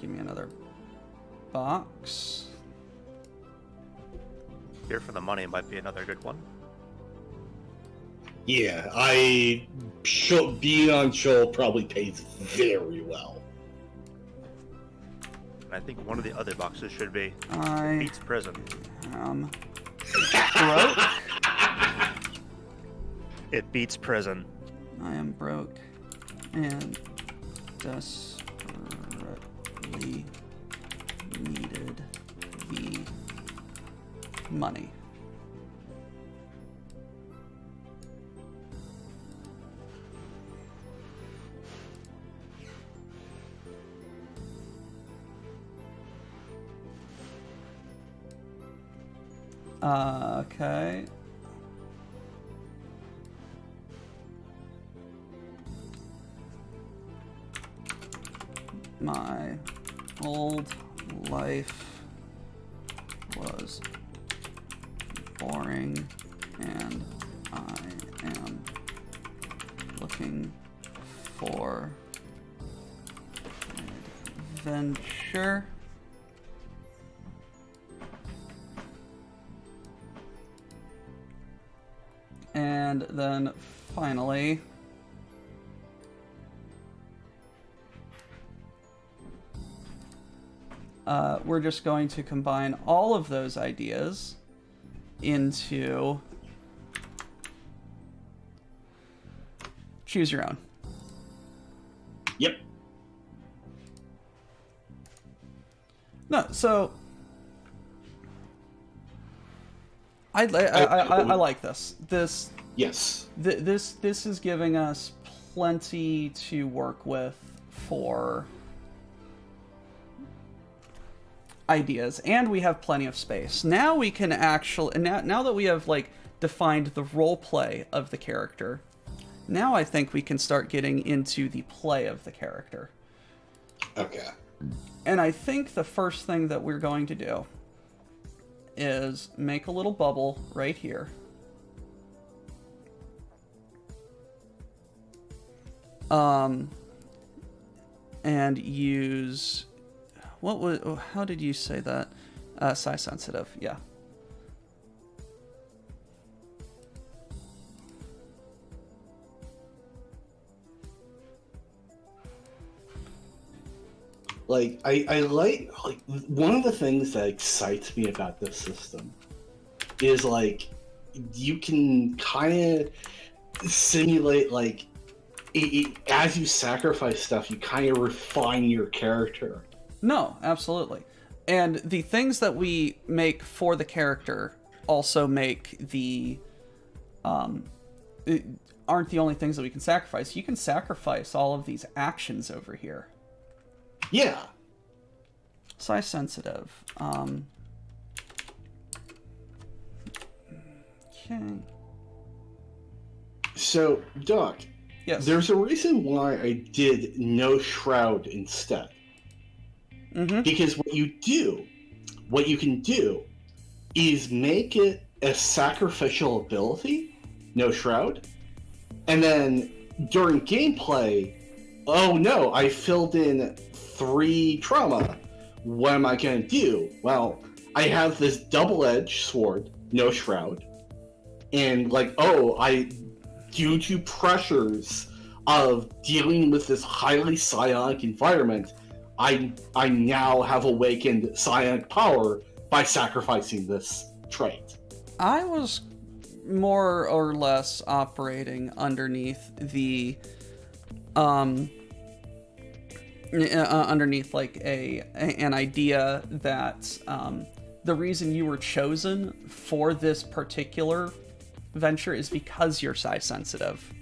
Give me another box. Here for the money might be another good one. Yeah, being on Shoal probably pays very well. And I think one of the other boxes should be I Beats Prison. am broke. It beats prison. I am broke and desperately needed the money. Okay. My old life was boring and I am looking for adventure. And then finally, we're just going to combine all of those ideas into choose your own. Yep. No, so I like this. Yes. This is giving us plenty to work with for ideas, and we have plenty of space. Now we can actually, now that we have like defined the role play of the character, now I think we can start getting into the play of the character. Okay. And I think the first thing that we're going to do is make a little bubble right here. And use, how did you say that? Size sensitive, yeah. Like I like one of the things that excites me about this system is like you can kind of simulate like as you sacrifice stuff, you kind of refine your character. No, absolutely. And the things that we make for the character also make the aren't the only things that we can sacrifice. You can sacrifice all of these actions over here. Yeah. Size sensitive. Okay. So, Doc, Yes. there's a reason why I did no shroud instead. Mm-hmm. Because what you can do is make it a sacrificial ability, no shroud, and then during gameplay, oh no, I filled in 3 trauma. What am I going to do? Well, I have this double-edged sword, no shroud, and like, due to pressures of dealing with this highly psionic environment, I now have awakened psionic power by sacrificing this trait. I was more or less operating underneath the underneath like an idea that the reason you were chosen for this particular venture is because you're psi sensitive.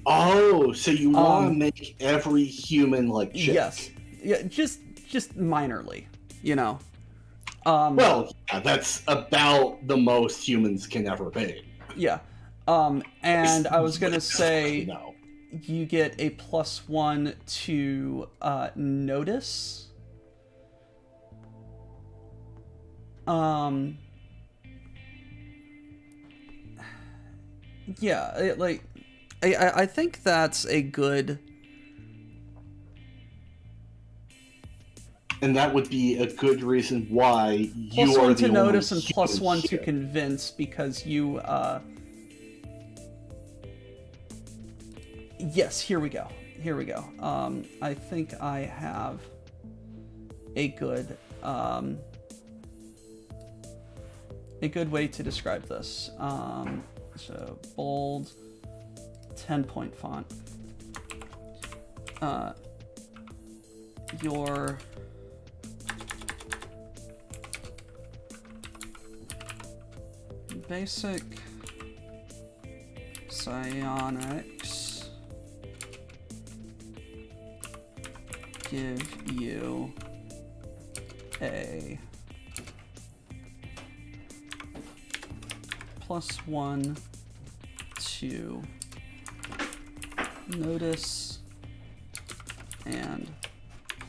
Oh, so you want to make every human like chick? Yes, yeah, just minorly, you know. Well, yeah, that's about the most humans can ever be. Yeah, and I was gonna say no. You get a +1 to notice. Yeah, I think that's a good. And that would be a good reason why you +1 are to the notice only and +1 to human here. convince, because you yes, here we go. I think I have a good way to describe this. So bold, 10-point font. Your basic psionics give you a +1 to notice and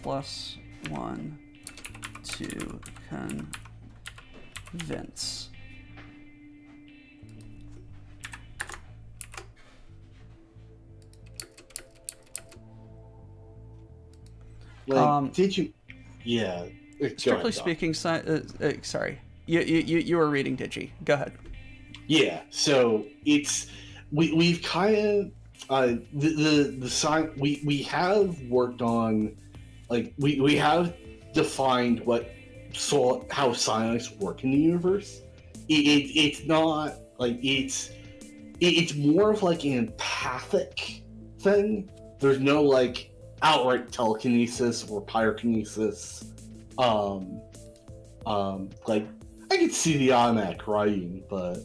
+1 to convince. Like, did you? Yeah. Strictly speaking, sorry, you were reading Digi. Go ahead. Yeah. So we've kind of the sign we have worked on, like we have defined how psionics work in the universe. It's not like it's more of like an empathic thing. There's no like outright telekinesis or pyrokinesis. Like I could see the automatic writing, but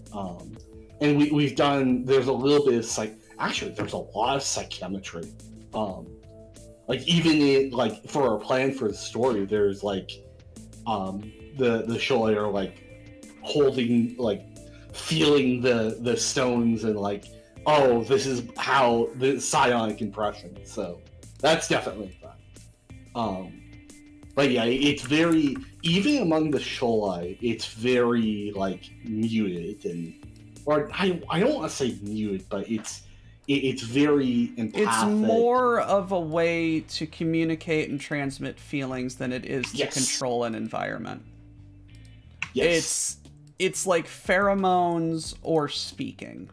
and we've done. There's a little bit of actually there's a lot of psychometry. Like even like for our plan for the story, there's like the Shoalnanigans are like holding, like feeling the stones and like, oh, this is how the psionic impression. So that's definitely fun. But yeah, it's very, even among the Shoalnanigans, it's very like muted or I don't want to say muted, but it's very empathic. It's more of a way to communicate and transmit feelings than it is to Yes. control an environment. Yes. It's like pheromones or speaking.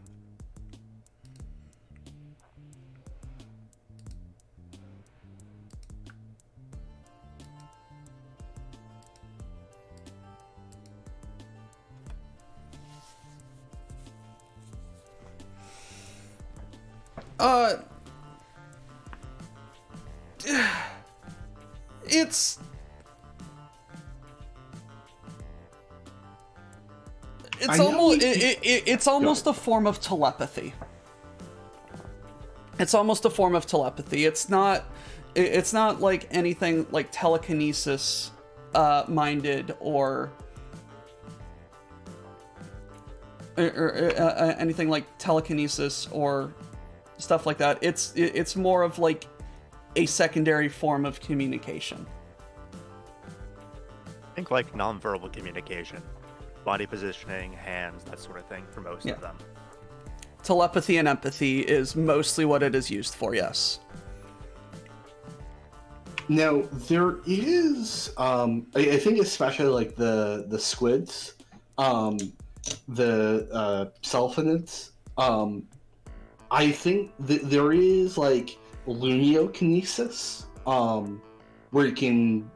It's almost a form of telepathy. It's almost a form of telepathy. It's not like anything like telekinesis minded or anything like telekinesis or stuff like that. It's more of like a secondary form of communication. I think like nonverbal communication, body positioning, hands, that sort of thing for most of them. Telepathy and empathy is mostly what it is used for, yes. Now there is, I think especially like the squids, the Selphinids, I think there is like lumiokinesis, where you can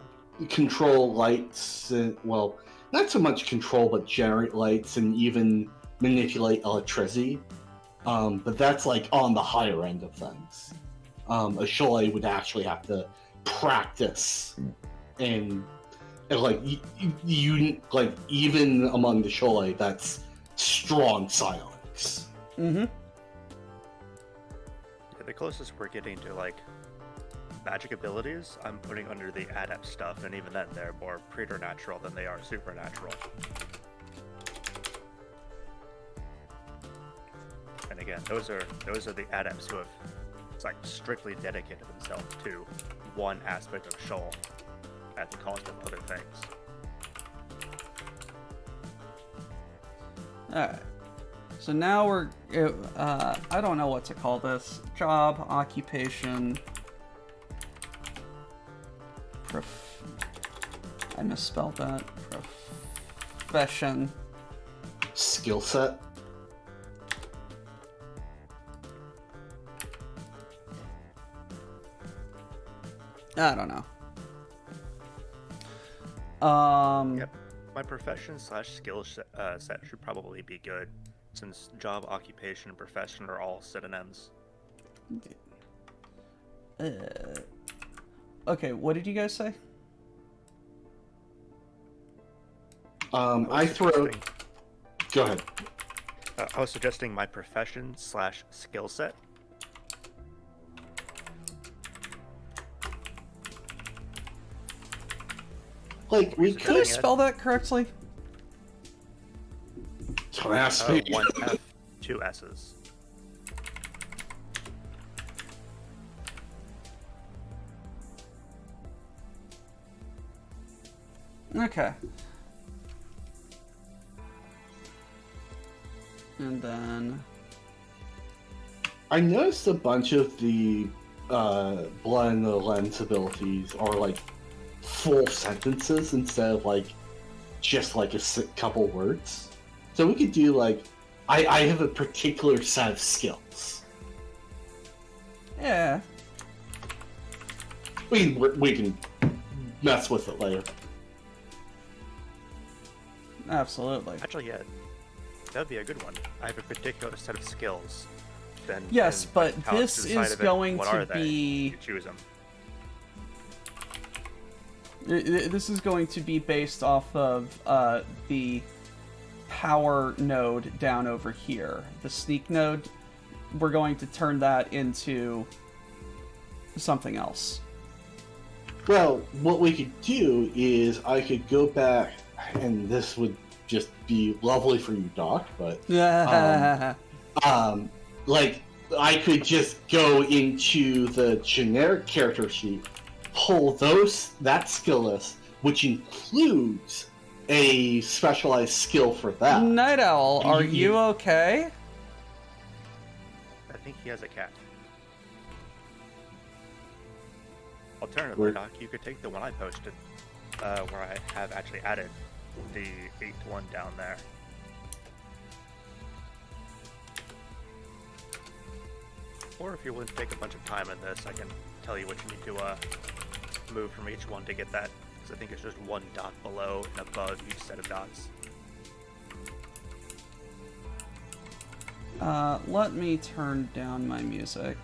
control lights, and, well, not so much control, but generate lights and even manipulate electricity. But that's like on the higher end of things. A Shoalei would actually have to practice, and like you like even among the Shoalei, that's strong psionics. Mm-hmm. Yeah, the closest we're getting to like magic abilities, I'm putting under the adept stuff, and even then, they're more preternatural than they are supernatural. And again, those are the adepts who have like strictly dedicated themselves to one aspect of Shoal at the cost of other things. Alright. So now we're, I don't know what to call this. Job, occupation, I misspelled that. Profession. Skill set. I don't know. Yep. My profession / skill set should probably be good, since job, occupation, and profession are all synonyms. Okay, what did you guys say? I throw. Go ahead. I was suggesting my profession / skill set. Like we Did I could. spell that correctly? Don't ask me. 1 F, 2 S's. Okay. And then... I noticed a bunch of the blood in the lens abilities are like full sentences instead of like just like a couple words. So we could do like, I have a particular set of skills. Yeah. We can mess with it later. Absolutely. Actually, yeah, that'd be a good one. I have a particular set of skills. Then Yes, but how this to decide is of it, going what to are they? be... You choose them. This is going to be based off of the power node down over here. The sneak node, we're going to turn that into something else. Well, what we could do is I could go back, and this would just be lovely for you, Doc, but like I could just go into the generic character sheet, pull that skill list, which includes a specialized skill for that. Night Owl, are you okay? I think he has a cat. Alternatively, Doc, you could take the one I posted, where I have actually added the 8th one down there. Or if you're willing to take a bunch of time in this, I can tell you what you need to move from each one to get that, because I think it's just one dot below and above each set of dots. Let me turn down my music.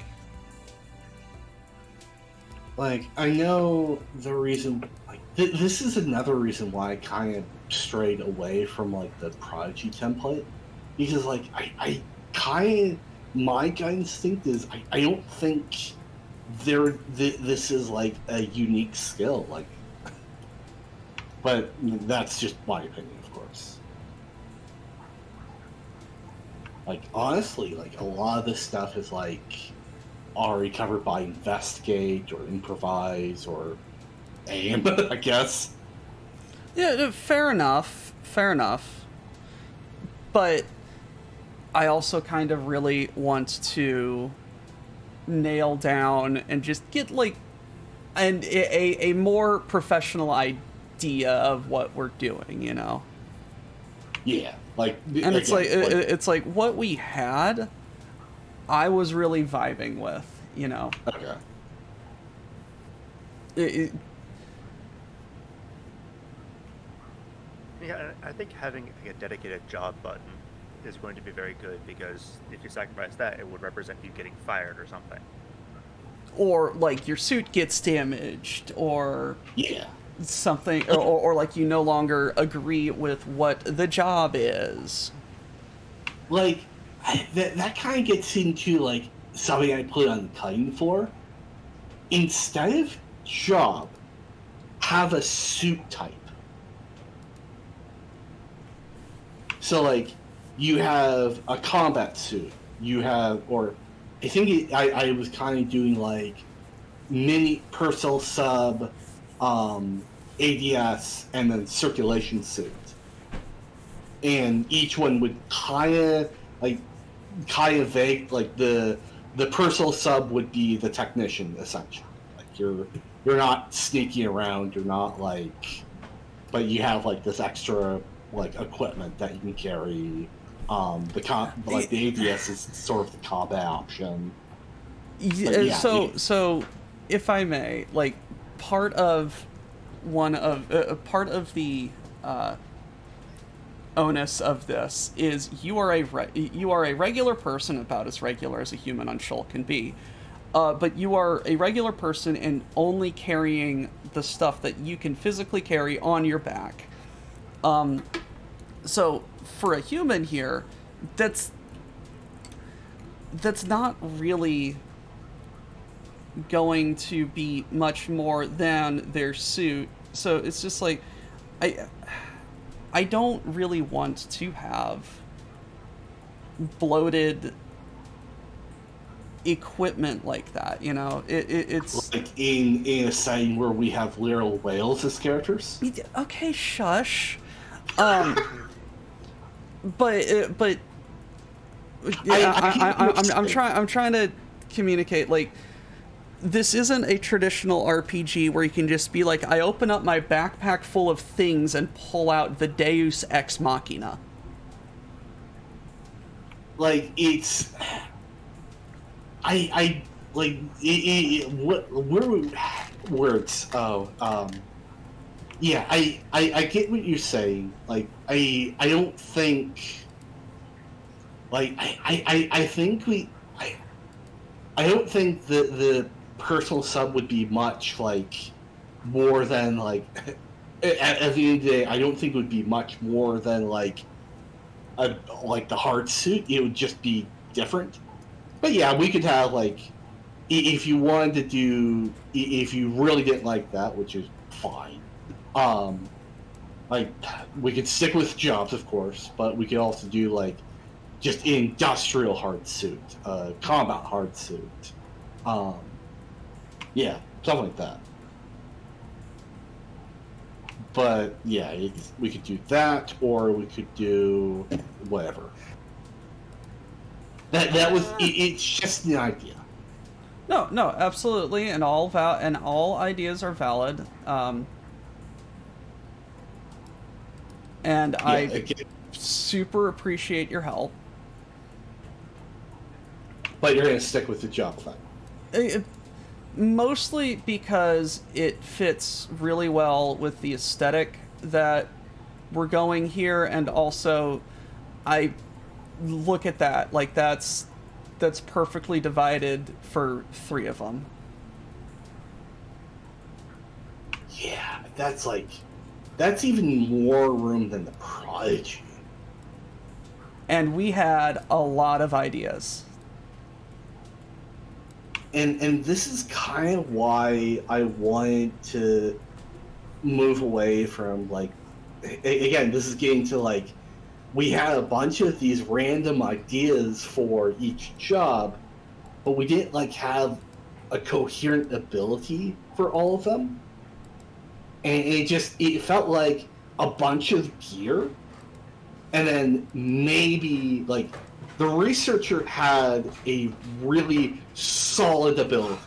Like, I know the reason, like, this is another reason why I kind of strayed away from, like, the Prodigy template. Because, like, I kind of, my gut instinct is, I don't think this is, like, a unique skill, like, but that's just my opinion, of course. Like, honestly, like, a lot of this stuff is, like, already covered by investigate or improvise or aim, I guess. Yeah, fair enough. Fair enough. But I also kind of really want to nail down and just get like a more professional idea of what we're doing, you know. Yeah, like, And it's again, it's like what we had, I was really vibing with, you know. okay. It, Yeah, I think having like a dedicated job button is going to be very good, because if you sacrifice that, it would represent you getting fired or something. or like your suit gets damaged, or Yeah. something, or like you no longer agree with what the job is. Like, that kind of gets into, like, something I put on the cutting floor. Instead of job, have a suit type. So, like, you have a combat suit. You have, or I think I was kind of doing, like, mini personal sub, ADS, and then circulation suit. And each one would kind of vague, like the personal sub would be the technician, essentially. Like, you're not sneaking around, you're not like, but you have like this extra like equipment that you can carry. The ADS is sort of the combat option. Yeah, So if I may, like, part of the onus of this is you are a regular person, about as regular as a human on Shoal can be, but you are a regular person and only carrying the stuff that you can physically carry on your back. So for a human here, that's not really going to be much more than their suit. So it's just like, I don't really want to have bloated equipment like that, you know. It's like in a setting where we have literal whales as characters. Okay, shush. But I'm trying to communicate, like, this isn't a traditional RPG where you can just be like, I open up my backpack full of things and pull out the Deus Ex Machina. Like, it's, I like what words? Yeah, I get what you're saying. Like, I don't think, like, I think I don't think the personal sub would be much, like, more than, like, at the end of the day, I don't think it would be much more than, like, the hard suit. It would just be different. But yeah, we could have, like, if you wanted to do, if you really didn't like that, which is fine, like, we could stick with jobs, of course, but we could also do, like, just industrial hard suit, combat hard suit. Yeah, something like that. But yeah, we could do that, or we could do whatever. That was it's just an idea. No, absolutely, and all ideas are valid. And Yeah, I again, super appreciate your help. but you're gonna stick with the job thing. Mostly because it fits really well with the aesthetic that we're going here, and also I look at that, like, that's perfectly divided for 3 of them. Yeah, that's even more room than the Prodigy. And we had a lot of ideas. And this is kind of why I wanted to move away from, like, again, this is getting to, like, we had a bunch of these random ideas for each job, but we didn't, like, have a coherent ability for all of them. And it felt like a bunch of gear, and then maybe, like, the researcher had a really solid ability.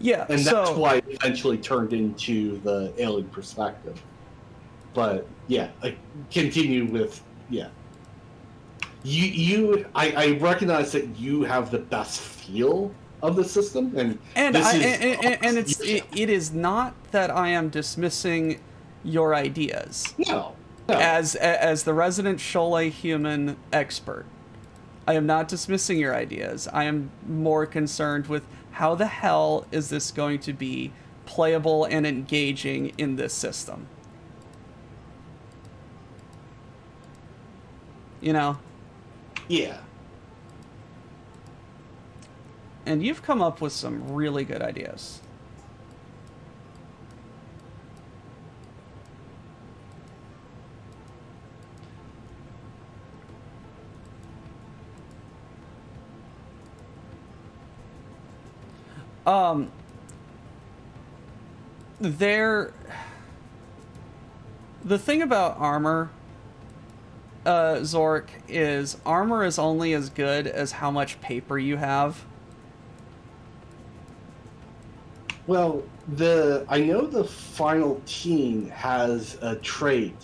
Yeah, And that's why it eventually turned into the alien perspective. But yeah, continue with I recognize that you have the best feel of the system, and it is not that I am dismissing your ideas. No. As the resident Shoalnanigans human expert, I am not dismissing your ideas. I am more concerned with how the hell is this going to be playable and engaging in this system. You know? Yeah. And you've come up with some really good ideas. The thing about armor, Zork, is armor is only as good as how much paper you have. Well, I know the final team has a trait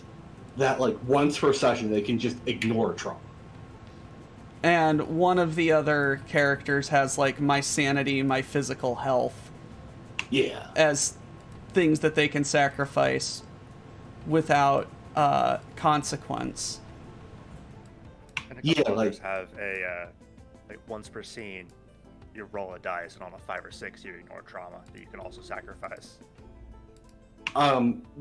that, like, once per session they can just ignore trauma. And one of the other characters has, like, my sanity, my physical health. Yeah. As things that they can sacrifice without consequence. And a couple others have a, like, once per scene, you roll a dice, and on a 5 or 6, you ignore trauma that you can also sacrifice.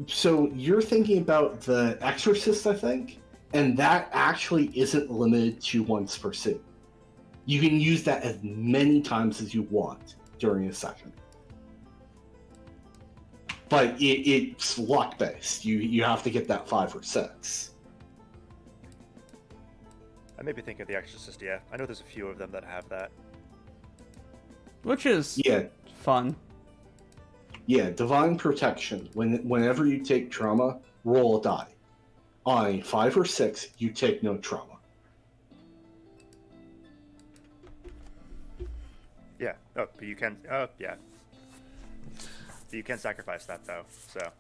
So you're thinking about the Exorcist, I think? And that actually isn't limited to once per scene. You can use that as many times as you want during a session. But it's luck-based. You have to get that 5 or 6. I maybe think of the Exorcist, yeah. I know there's a few of them that have that. Which is fun. Yeah, Divine Protection. Whenever you take trauma, roll a die. On a 5 or 6, you take no trauma. Yeah. Oh, but you can. Yeah. You can sacrifice that though. So.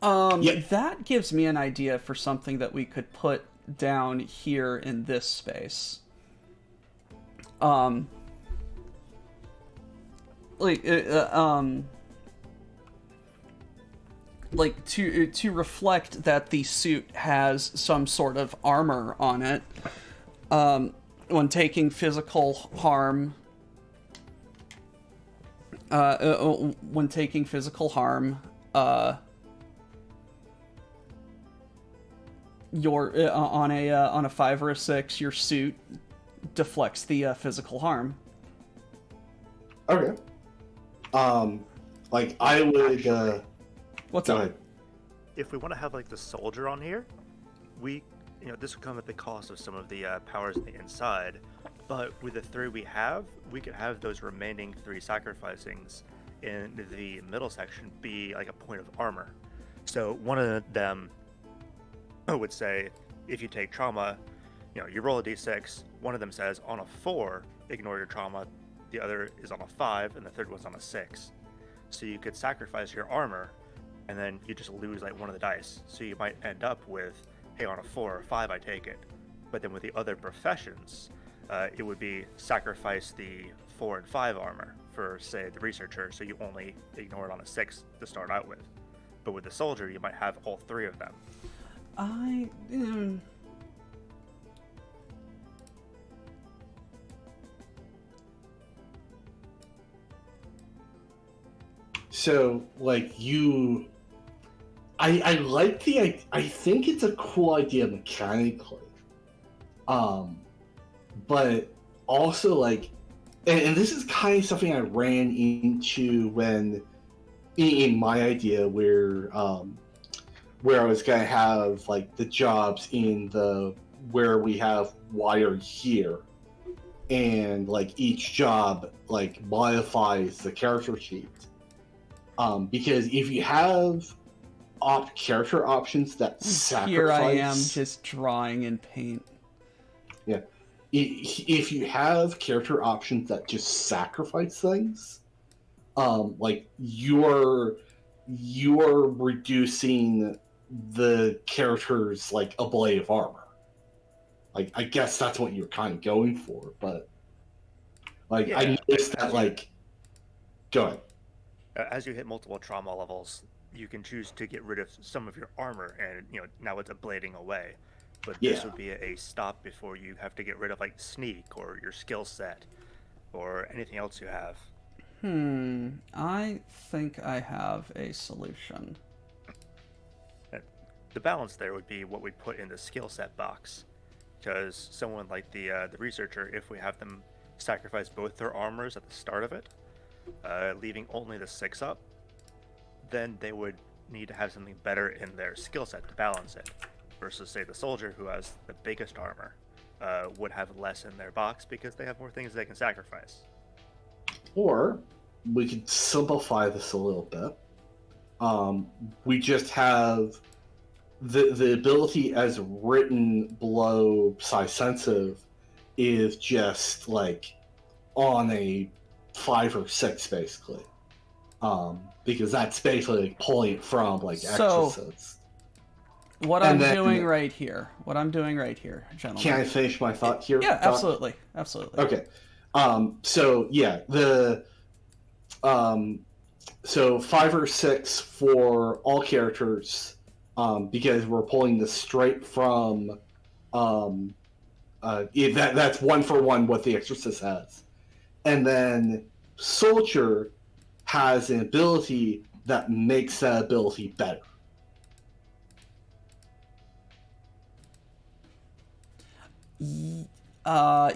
That gives me an idea for something that we could put down here in this space. Like to reflect that the suit has some sort of armor on it. When taking physical harm, your on a 5 or a 6, your suit deflects the physical harm. Okay. Like I would. What's up? If we want to have like the soldier on here, this would come at the cost of some of the powers on the inside. But with the 3 we have, we could have those remaining 3 sacrificings in the middle section be like a point of armor. So one of them would say, if you take trauma, you roll a d6. One of them says on a 4, ignore your trauma. The other is on a 5, and the third one's on a 6. So you could sacrifice your armor, and then you just lose like one of the dice. So you might end up with, hey, on a 4 or 5, I take it. But then with the other professions, it would be sacrifice the 4 and 5 armor for, say, the researcher, so you only ignore it on a 6 to start out with. But with the soldier, you might have all 3 of them. So, like, I like I think it's a cool idea mechanically. But also, like, and this is kind of something I ran into when, in my idea, where I was going to have, like, the jobs where we have wire here. And, like, each job, like, modifies the character sheet. Because if you have character options that sacrifice... Here I am, just drawing in paint. Yeah. if you have character options that just sacrifice things, like you're reducing the character's like ability of armor. Like I guess that's what you're kind of going for, but like Yeah, I noticed that like go ahead. as you hit multiple trauma levels, you can choose to get rid of some of your armor, and now it's ablating away. But this Yeah. would be a stop before you have to get rid of like sneak or your skill set or anything else you have. I think I have a solution. The balance there would be what we put in the skill set box, because someone like the researcher, if we have them sacrifice both their armors at the start of it, leaving only the 6 up, then they would need to have something better in their skill set to balance it, versus say the soldier who has the biggest armor would have less in their box because they have more things they can sacrifice. Or we could simplify this a little bit. We just have the ability as written below size sensitive is just like on a 5 or 6 basically. Because that's basically like pulling it from like exorcists. What I'm doing right here, gentlemen. Can I finish my thought here? Yeah, Doc? absolutely. Okay. So yeah, so 5 or 6 for all characters, because we're pulling this straight from that's 1 for 1 what the Exorcist has, and then Soldier has an ability that makes that ability better.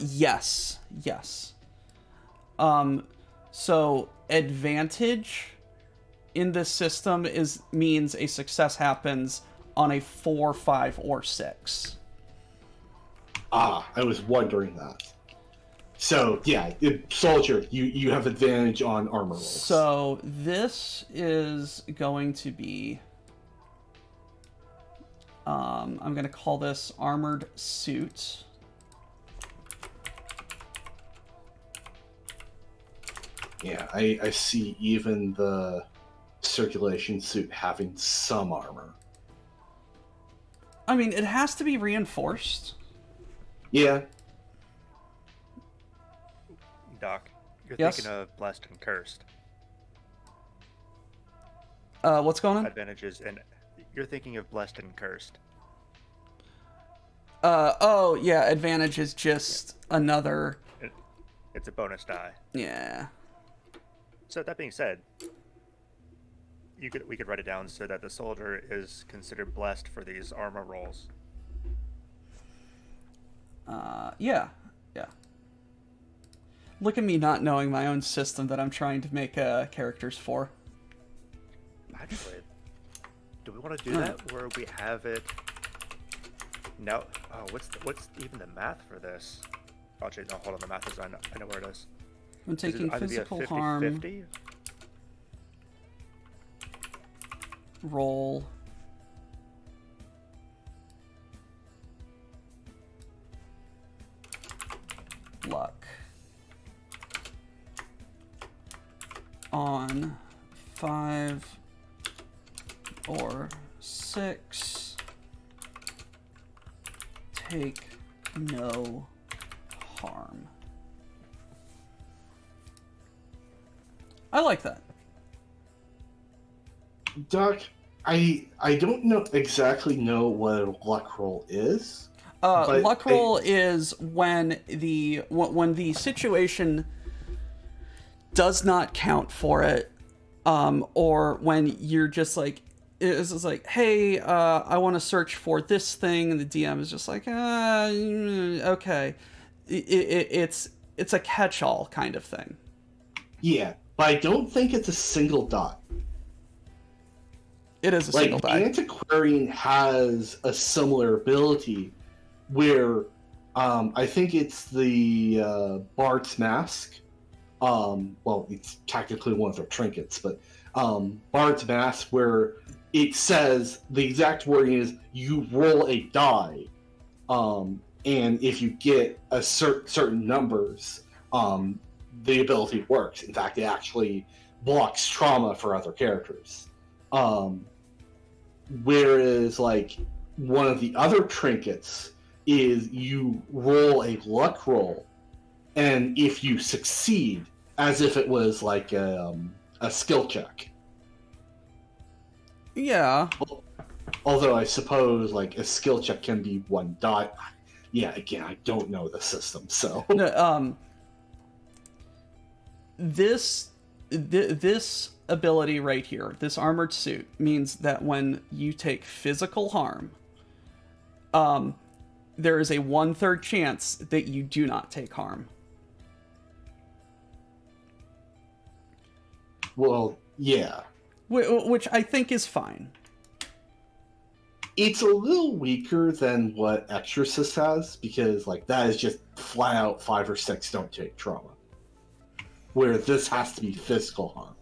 Yes. So advantage in this system means a success happens on a 4, 5, or 6. I was wondering that. So yeah, Soldier, you have advantage on armor rolls. So this is going to be I'm going to call this Armored Suit. Yeah, I see even the circulation suit having some armor. I mean, it has to be reinforced. Yeah. Doc, you're Yes? thinking of Blessed and Cursed. What's going on? Advantages, and you're thinking of Blessed and Cursed. Oh, yeah, advantage is just another... It's a bonus die. Yeah. So that being said, we could write it down so that the soldier is considered blessed for these armor rolls. Yeah. Look at me not knowing my own system that I'm trying to make characters for. Actually, do we want to do that where we have it? No. Oh, what's even the math for this? Actually, no. Hold on. The math is I know where it is. I'm taking Is it either be a physical 50-50? harm. Roll. Luck. On 5 or 6. Take no harm. I like that. Doc, I don't exactly know what a luck roll is. Luck roll is when the situation does not count for it, or when you're just like, it's just like, hey, I want to search for this thing, and the DM is just like, okay, it's a catch-all kind of thing. Yeah, but I don't think it's a single dot. It is a single die. Like, Antiquarian has a similar ability where I think it's the Bard's Mask. Well, it's technically one of their trinkets, but Bard's Mask, where it says the exact wording is you roll a die and if you get a certain numbers, the ability works. In fact, it actually blocks trauma for other characters. Whereas, like, one of the other trinkets is you roll a luck roll, and if you succeed, as if it was like a skill check. Yeah. Although I suppose like a skill check can be one die. Yeah, again, I don't know the system, so. No, this ability right here, this armored suit, means that when you take physical harm, there is a 1/3 chance that you do not take harm. Well, yeah. Which I think is fine. It's a little weaker than what Exorcist has, because like that is just flat out 5 or 6 don't take trauma. Where this has to be physical harm.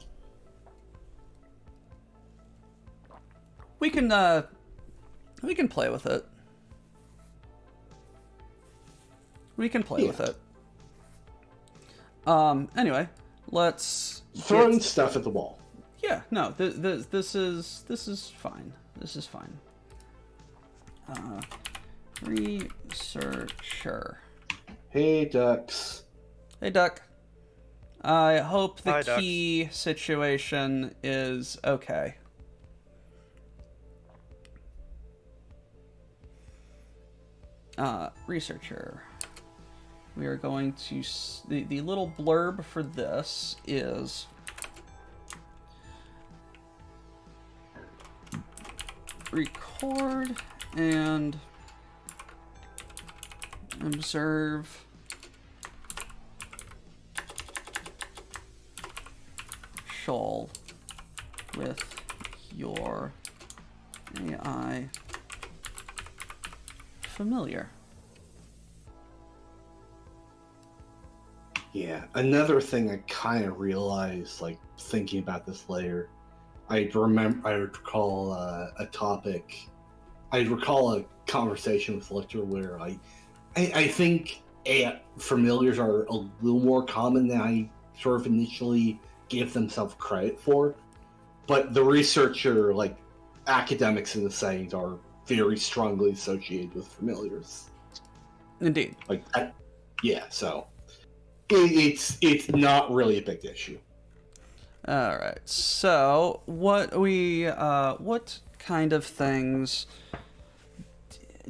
We can play with it. We can play with it. Anyway, let's throwing stuff at the wall. Yeah, no, this is fine. This is fine. Researcher. Hey, ducks. Hey, duck. I hope the Hi, key situation is okay. Researcher. We are going to... The little blurb for this is... record and observe Shoal with your AI familiar. Yeah, another thing I kind of realized, like thinking about this later, I recall a topic. I recall a conversation with Lictor where I think familiars are a little more common than I sort of initially gave themselves credit for. But the researcher, like academics in the settings, are very strongly associated with familiars. Indeed. Like, yeah, so it's not really a big issue. All right. So, what kind of things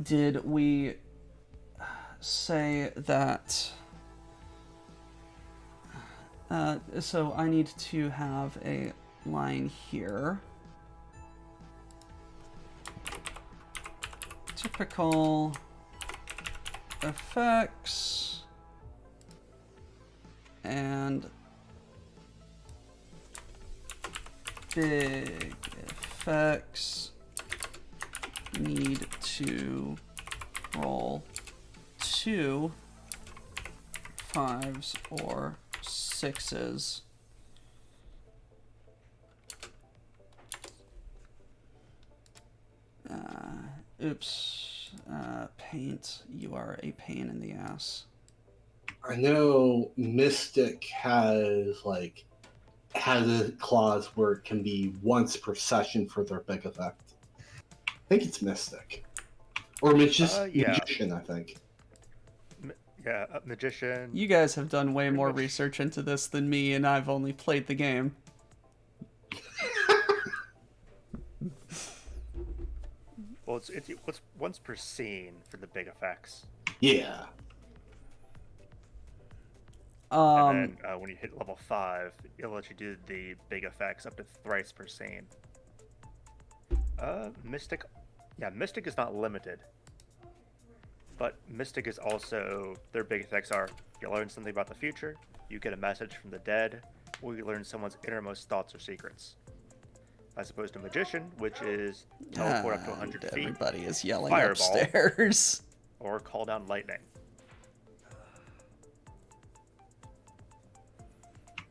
did we say that? So I need to have a line here. Typical effects and big effects need to roll 2 5s or 6s. Oops. Paint, you are a pain in the ass. I know Mystic has a clause where it can be once per session for their big effect. I think it's Mystic. Or Magician, I think. Magician. You guys have done way more research into this than me, and I've only played the game. Well, it's once per scene for the big effects. Yeah. And then when you hit level 5, it'll let you do the big effects up to thrice per scene. Mystic is not limited. But Mystic is also, their big effects are, you learn something about the future, you get a message from the dead, or you learn someone's innermost thoughts or secrets. As opposed to Magician, which is teleport up to 100 feet. Everybody is yelling fireball, upstairs. Or call down lightning.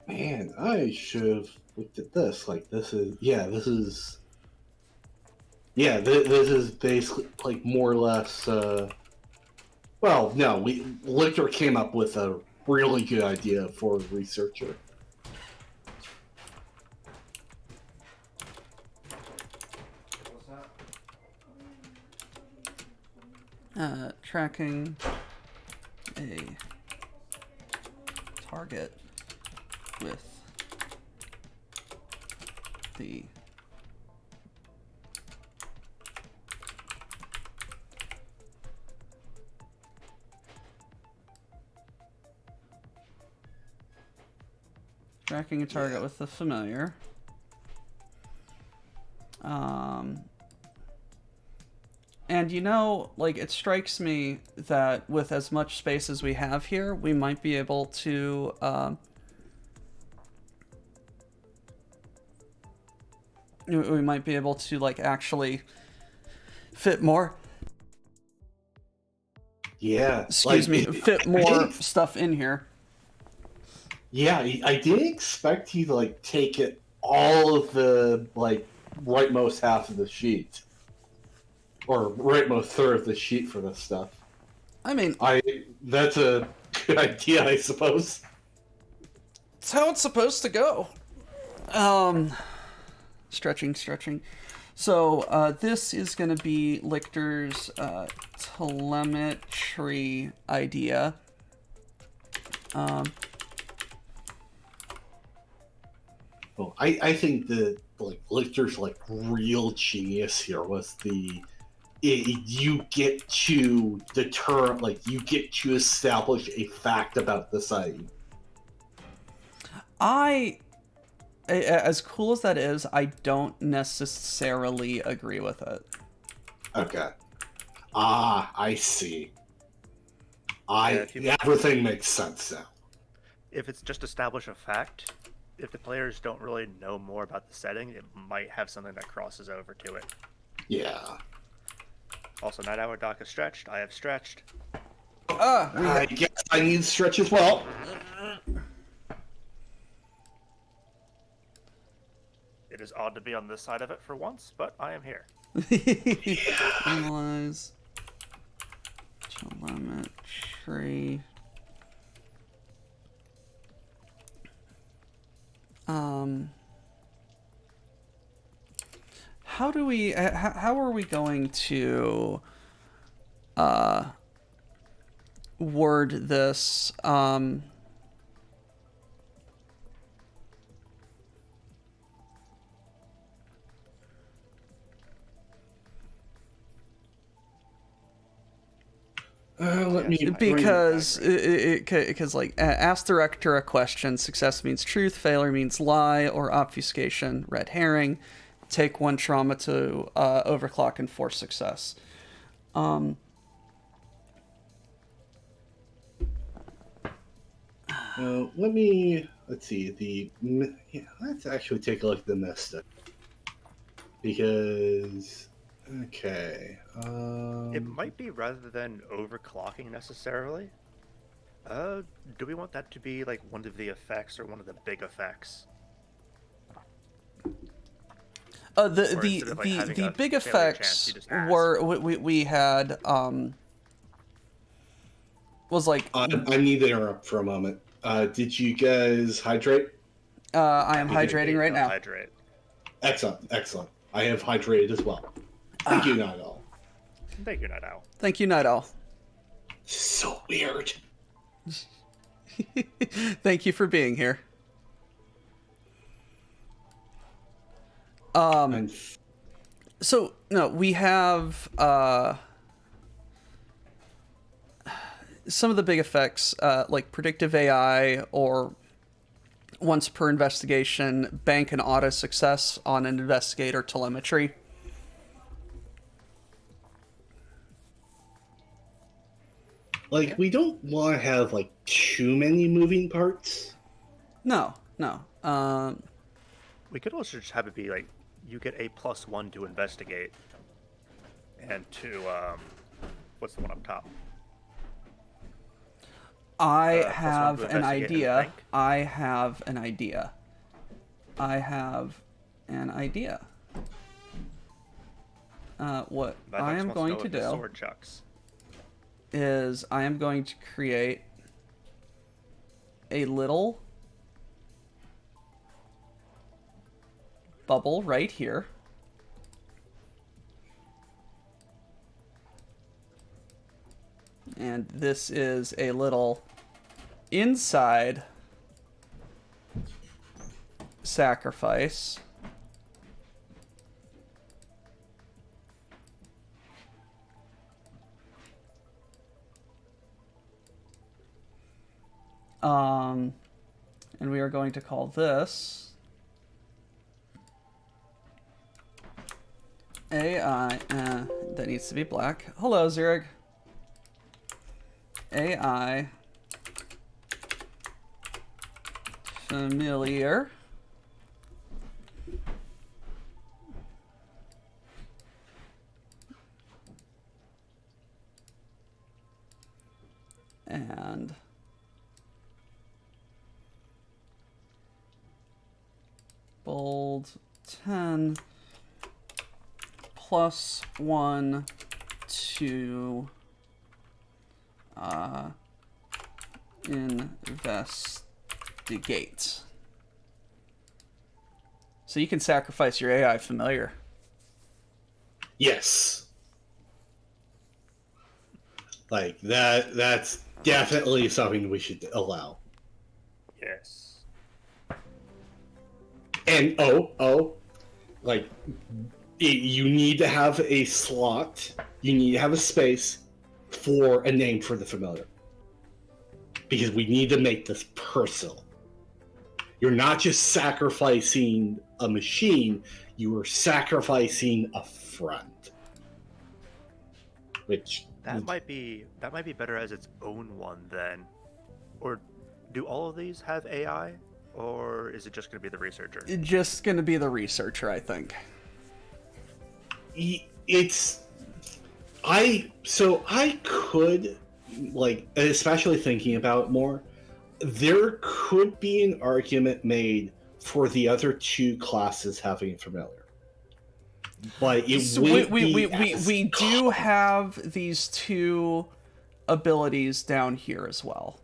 Man, I should have looked at this. Like, this is basically like more or less Well, no, Lichter came up with a really good idea for a researcher. Tracking a target with the tracking a target with the familiar. And like, it strikes me that with as much space as we have here, we might be able to like actually fit more. Yeah. Excuse me, fit more stuff in here. Yeah, I didn't expect you to like take it all of the like rightmost half of the sheet. Or rightmost third of the sheet for this stuff. I mean, that's a good idea, I suppose. it's how it's supposed to go. Stretching. So this is going to be Lichter's telemetry idea. Well, I think that like Lichter's like real genius here was you get to deter, like you get to establish a fact about the sighting. As cool as that is, I don't necessarily agree with it. Okay. I see. Everything makes sense now. If it's just establish a fact, if the players don't really know more about the setting, it might have something that crosses over to it. Yeah. Also, Night Hour Doc is stretched. I have stretched. I guess I need stretch as well. It is odd to be on this side of it for once, but I am here. Analyze telemetry. How are we going to word this? Because like ask the director a question. Success means truth, failure means lie or obfuscation. Red herring. Take one trauma to overclock and force success. Let's see let's actually take a look at the mystic because it might be rather than overclocking necessarily. Do we want that to be like one of the effects or one of the big effects? The big effects were we had was like I need to interrupt for a moment. Did you guys hydrate? I am hydrating right now. Hydrate. Excellent. I have hydrated as well. Thank you, Night Owl. Thank you, Night Owl. Thank you, Night Owl. So weird. Thank you for being here. So no, we have some of the big effects, like predictive AI or once per investigation, bank and auto success on an investigator telemetry. Like, we don't want to have like too many moving parts. No. We could also just have it be like you get a +1 to investigate, and to what's the one up top? I have an idea. I have an idea. What I am going to do. Sword chucks. is I am going to create a little bubble right here. And this is a little inside sacrifice. And we are going to call this AI, that needs to be black. Hello, Zurich. AI familiar. And bold 10 +1 to investigate. So you can sacrifice your AI familiar. Yes. Like that's definitely something we should allow. Yes. And like you need to have a slot, you need to have a space for a name for the familiar. Because we need to make this personal. You're not just sacrificing a machine, you are sacrificing a friend. Which That might be better as its own one then. Or do all of these have AI? Or is it just going to be the researcher? It's just going to be the researcher, I think. I could, like, especially thinking about it more, there could be an argument made for the other two classes having familiar. But we do have these two abilities down here as well.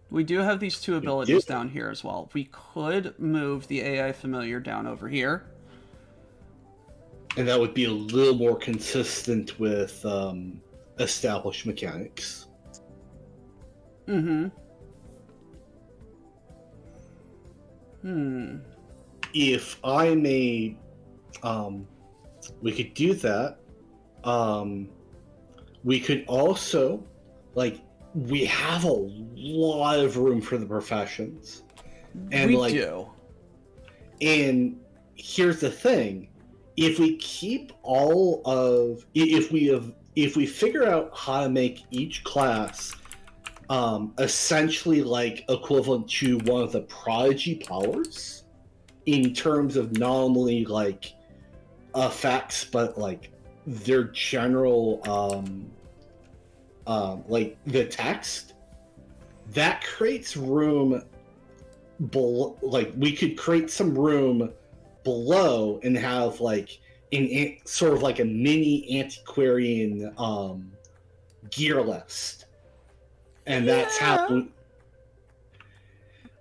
We do have these two abilities down here as well. We could move the AI familiar down over here. And that would be a little more consistent with established mechanics. If I may, we could do that. We could also, like, we have a lot of room for the professions. And we do. And here's the thing. If we keep all of, if we figure out how to make each class essentially like equivalent to one of the prodigy powers in terms of not only like effects but like their general like the text, that creates room like we could create some room below and have like in sort of like a mini antiquarian gear list. And that's how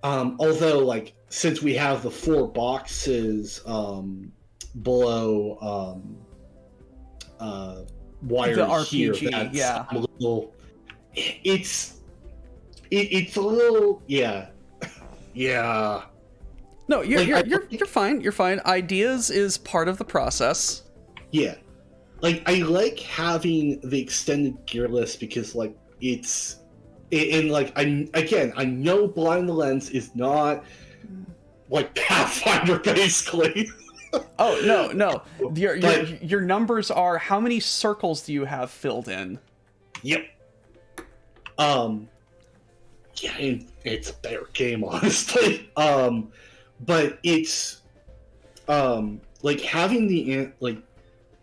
although like since we have the 4 boxes below wire the RPG, here, that's yeah. a little, it's a little yeah. No, you're like, fine. You're fine. Ideas is part of the process. Yeah. Like, I like having the extended gear list because, like, it's... And, like, I know Blind Lens is not, like, Pathfinder, basically. Oh, no. Your numbers are, how many circles do you have filled in? Yep. Yeah, it's a better game, honestly. But it's like having the like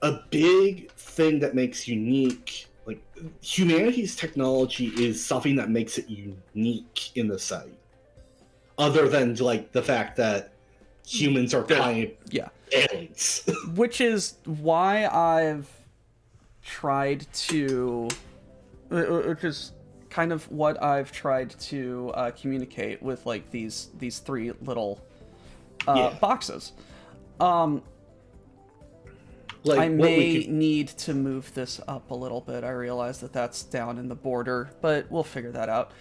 a big thing that makes unique, like humanity's technology is something that makes it unique in the site, other than like the fact that humans are kind of aliens. Which is why I've tried to, which is kind of what I've tried to communicate with like these three little boxes. Like, I what may we could, need to move this up a little bit. I realize that that's down in the border, but we'll figure that out.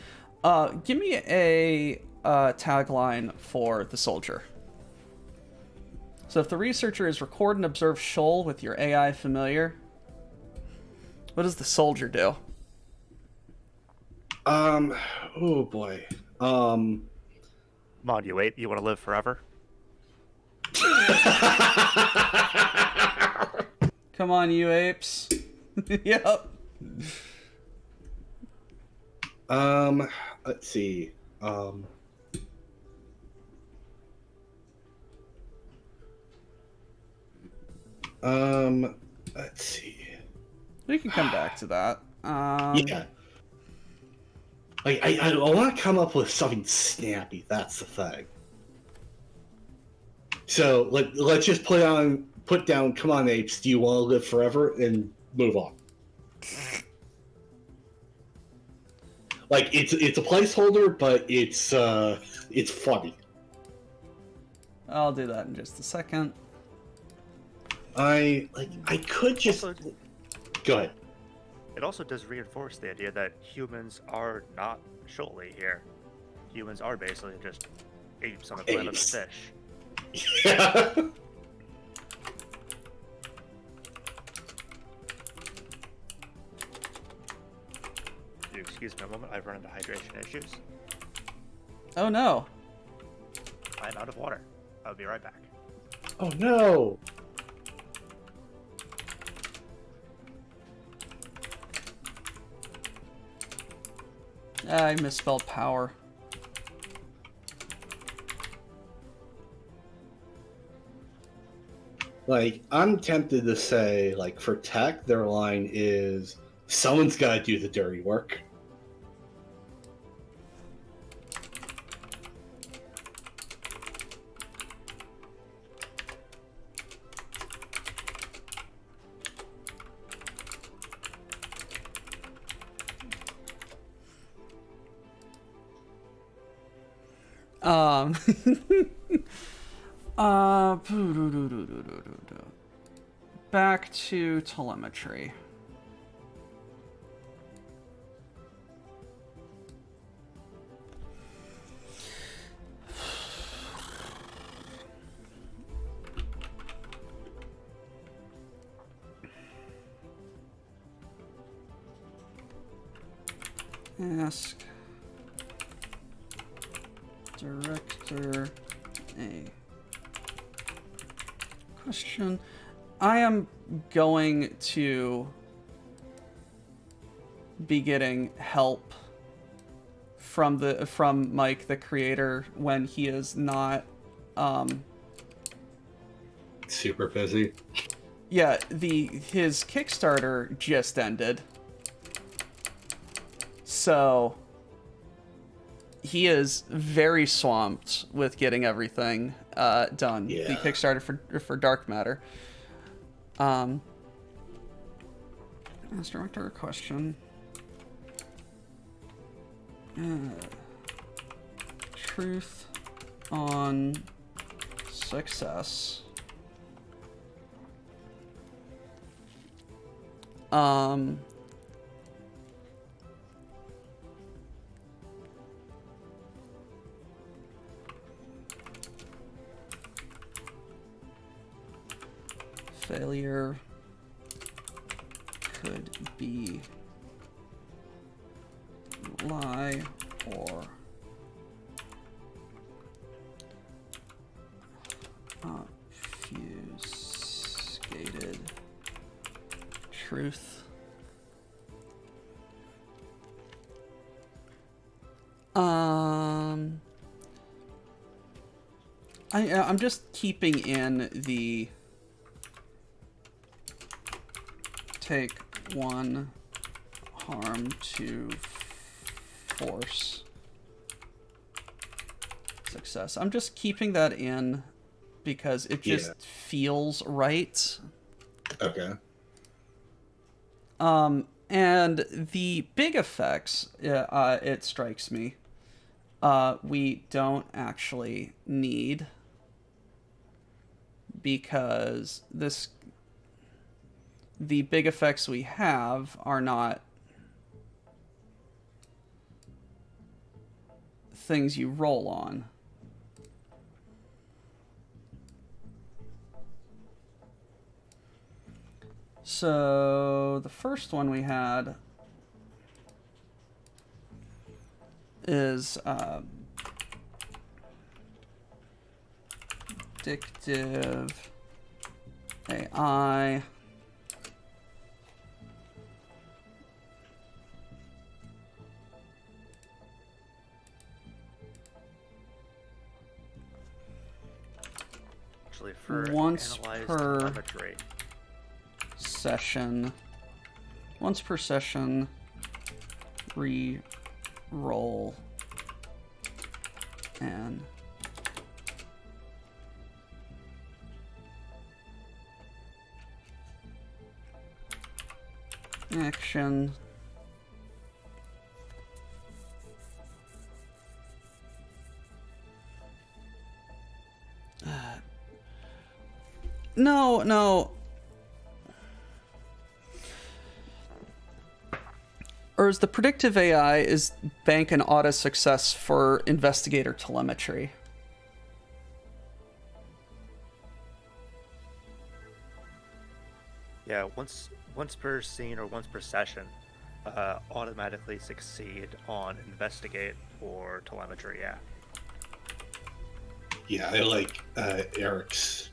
Give me a tagline for the soldier. So if the researcher is record and observe Shoal with your AI familiar, what does the soldier do? oh boy. Come on, you wait. You want to live forever? Come on, you apes. Yep. Let's see. Let's see. We can come back to that. Yeah. Like, I want to come up with something snappy. That's the thing. So let's just put down. Come on, apes. Do you want to live forever? And move on. Like it's a placeholder, but it's funny. I'll do that in just a second. I could just Also, go ahead. it also does reinforce the idea that humans are not Shoalnanigans here. Humans are basically just apes on a planet of Apes. fish. Yeah. Do you excuse me a moment? I've run into hydration issues. Oh no. I'm out of water. I'll be right back. Oh no. I misspelled power. Like, I'm tempted to say, like, for tech, their line is, someone's got to do the dirty work. Um, back to telemetry. Ask director a question. I am going to be getting help from Mike, the creator, when he is not Super busy. yeah, his Kickstarter just ended. So he is very swamped with getting everything done. Yeah. The Kickstarter for Dark Matter. Ask director a question. Truth on success. Failure could be lie or obfuscated truth. I'm just keeping in the take one harm to force success. I'm just keeping that in because it just feels right. Okay. And the big effects, it strikes me, we don't actually need, because the big effects we have are not things you roll on. So the first one we had is addictive AI. Actually, for Once analyzed per telemetry. session, once per session, re-roll and action. No. Or is the predictive AI is bank an auto success for investigator telemetry? Yeah, once per scene or once per session, automatically succeed on investigate or telemetry. Yeah. Yeah, I like Eric's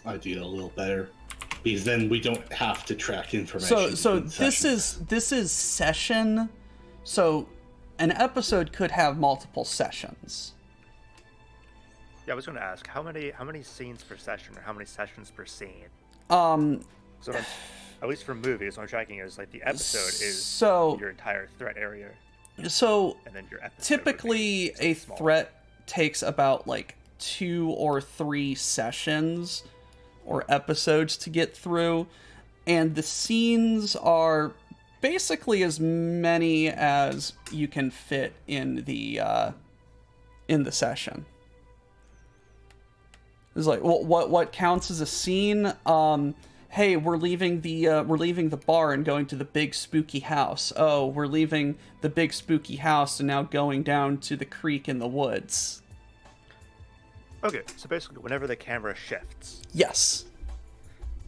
idea a little better, because then we don't have to track information. So between this is session. So an episode could have multiple sessions. Yeah, I was going to ask how many scenes per session or how many sessions per scene. So at least for movies, what I'm tracking is like the episode is your entire threat area. So and then your episode typically a small. threat takes about like 2 or 3 sessions or episodes to get through, and the scenes are basically as many as you can fit in the session. It's like, well, what counts as a scene? Hey, we're leaving the bar and going to the big spooky house. Oh, we're leaving the big spooky house and now going down to the creek in the woods. Okay, so basically, whenever the camera shifts, Yes.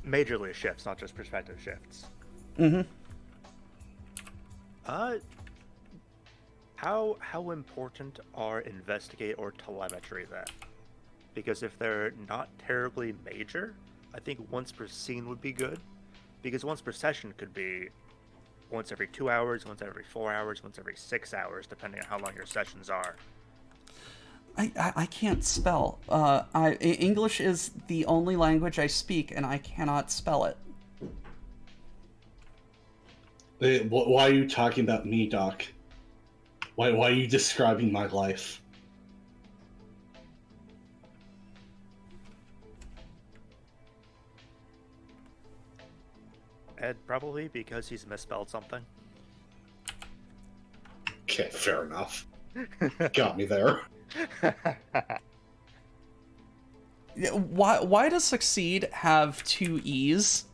majorly shifts, not just perspective shifts. Mm-hmm. How important are investigate or telemetry then? Because if they're not terribly major, I think once per scene would be good. Because once per session could be once every 2 hours, once every 4 hours, once every 6 hours, depending on how long your sessions are. I can't spell. English is the only language I speak, and I cannot spell it. Why are you talking about me, Doc? Why are you describing my life? Ed, probably because he's misspelled something. Okay, fair enough. Got me there. Why does succeed have 2 E's?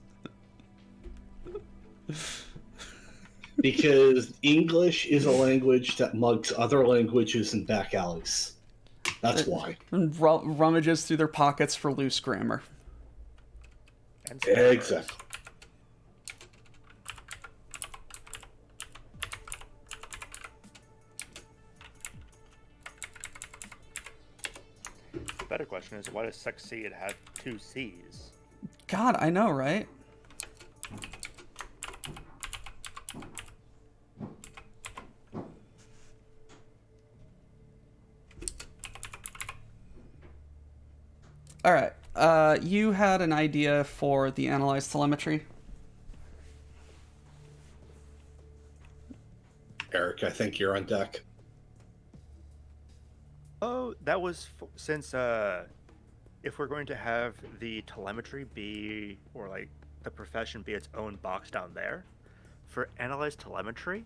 Because English is a language that mugs other languages in back alleys. That's why. And rummages through their pockets for loose grammar. And Exactly. The better question is, why does succeed have 2 C's? God, I know, right? All right. You had an idea for the analyzed telemetry? Eric, I think you're on deck. Oh, that was since if we're going to have the telemetry be, or like the profession be its own box down there. For analyze telemetry,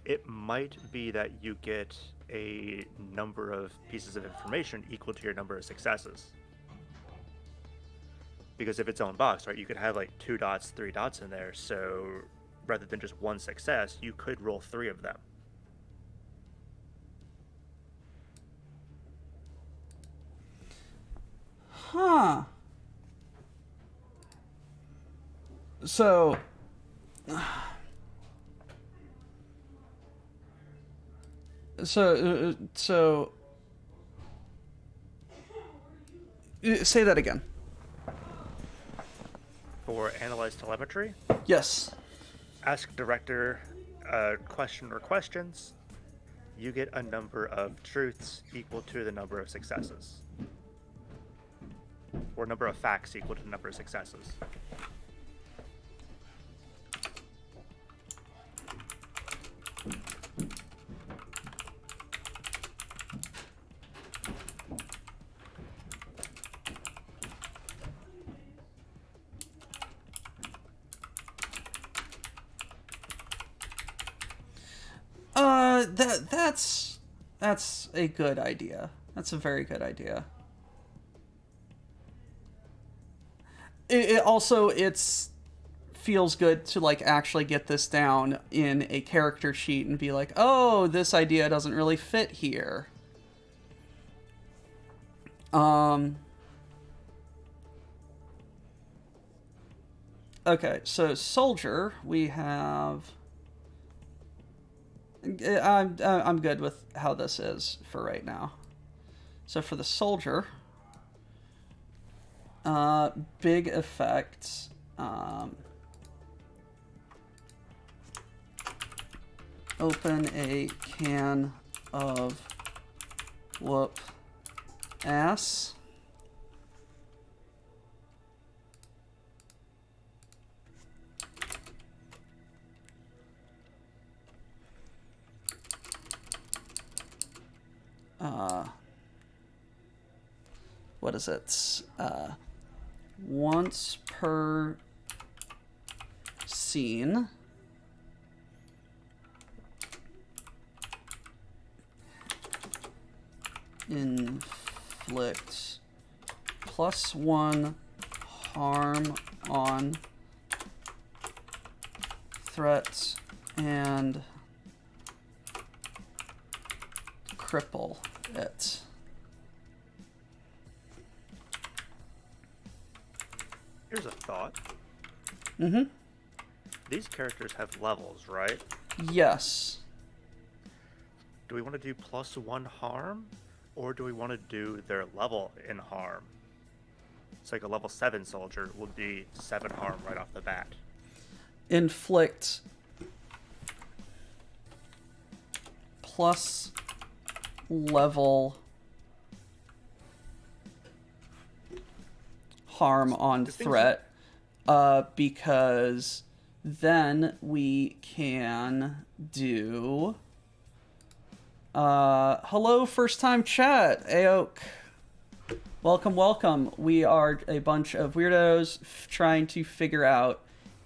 it might be that you get a number of pieces of information equal to your number of successes. Because if its own box, right, you could have like 2 dots, 3 dots in there, so rather than just 1 success, you could roll 3 of them. Huh. So say that again. For analyze telemetry, Yes. ask director a question or questions. You get a number of truths equal to the number of successes. Or number of facts equal to the number of successes. That's a good idea. That's a very good idea. It also feels good to like actually get this down in a character sheet and be like, oh, this idea doesn't really fit here. Okay, so soldier, we have. I'm good with how this is for right now. So for the soldier, big effects. Open a can of whoop ass. What is it? Once per scene. Inflict +1 harm on threats and cripple it. Here's a thought. Mm-hmm. These characters have levels, right? Yes. Do we want to do +1 harm? Or do we want to do their level in harm? It's like a level 7 soldier would be 7 harm right off the bat. Inflict plus level harm on threat, because then we can do hello first time chat, Aok. Welcome. We are a bunch of weirdos trying to figure out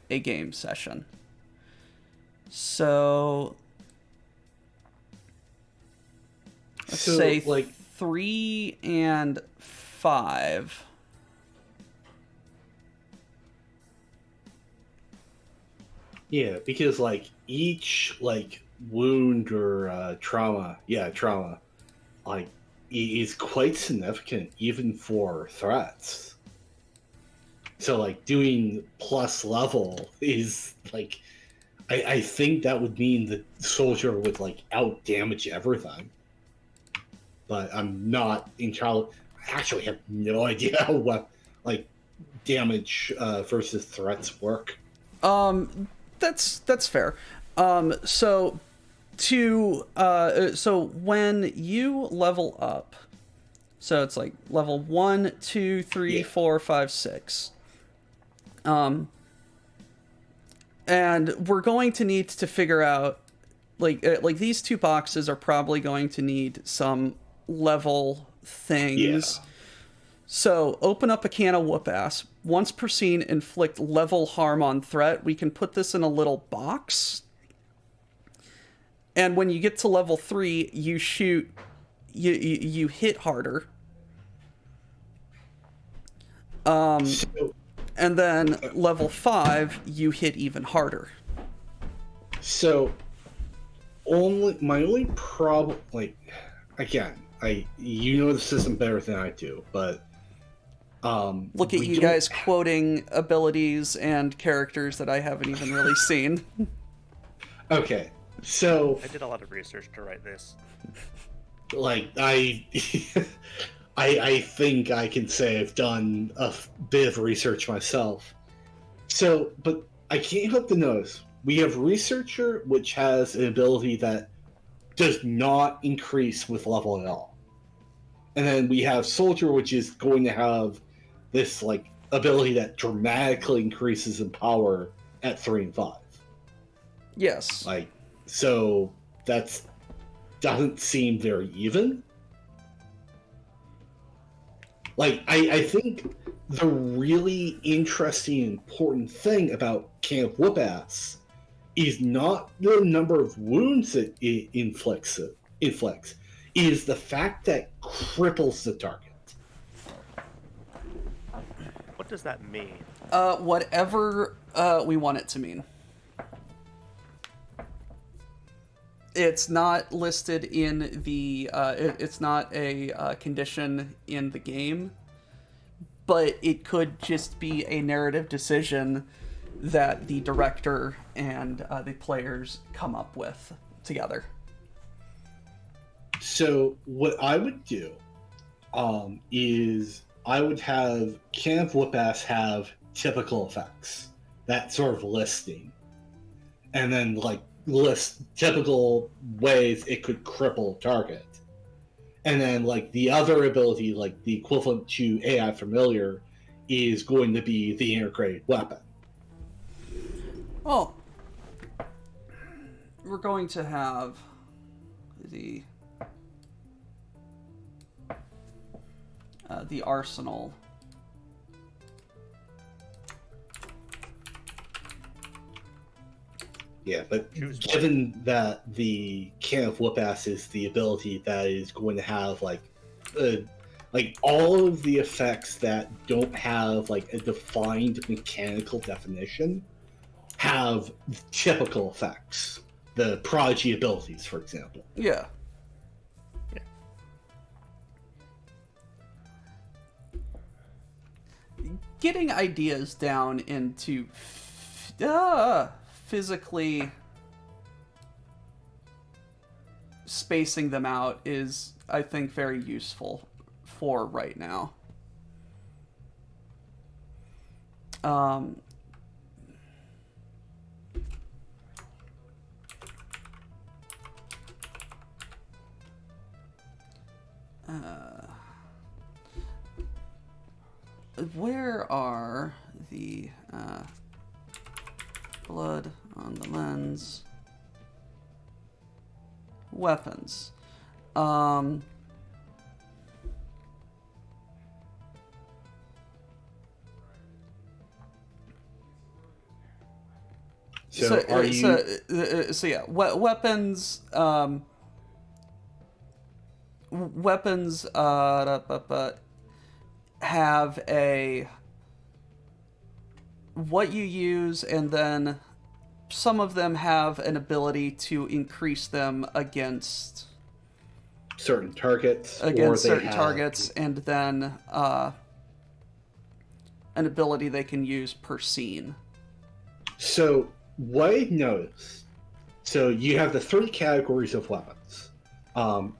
a game session. So let's say like 3 and 5. Yeah, because like each like wound or trauma, like is quite significant even for threats. So like doing plus level is like, I think that would mean the soldier would like out damage everything. But I'm not entirely. I actually have no idea how what like damage versus threats work. That's fair. So when you level up, so it's like level 1, 2, 3, 4, 5, 6. And we're going to need to figure out like these 2 boxes are probably going to need some level things. So, open up a can of whoop ass. Once per scene, inflict level harm on threat. We can put this in a little box. And when you get to level 3, you shoot... You hit harder. So, And then level 5, you hit even harder. So, my only problem, like, again, you know the system better than I do, but Look at you guys quoting abilities and characters that I haven't even really seen. Okay, so I did a lot of research to write this. like I think I can say I've done a bit of research myself. So, but I can't help to notice we have Researcher, which has an ability that does not increase with level at all. And then we have Soldier, which is going to have this like ability that dramatically increases in power at 3 and 5. Yes. Like, so that's doesn't seem very even. Like, I think the really interesting, important thing about Camp Whoop-Ass is not the number of wounds that it inflicts, is the fact that it cripples the target. What does that mean? Whatever we want it to mean. It's not listed in the... it's not a condition in the game, but it could just be a narrative decision that the director and the players come up with together. So what I would do is I would have Camp Whoop-Ass have typical effects, that sort of listing, and then like list typical ways it could cripple target, and then like the other ability, like the equivalent to AI Familiar, is going to be the integrated weapon. Oh, we're going to have the arsenal. Yeah, but given that the Can of Whoop-Ass is the ability that is going to have like all of the effects that don't have like a defined mechanical definition have typical effects. The Prodigy abilities, for example. Yeah. Getting ideas down into physically spacing them out is, I think, very useful for right now. Where are the blood on the lens weapons? So are you? So yeah, weapons. Weapons have a what you use, and then some of them have an ability to increase them against Certain targets. targets, and then an ability they can use per scene. So what I noticed, so you have the 3 categories of weapons.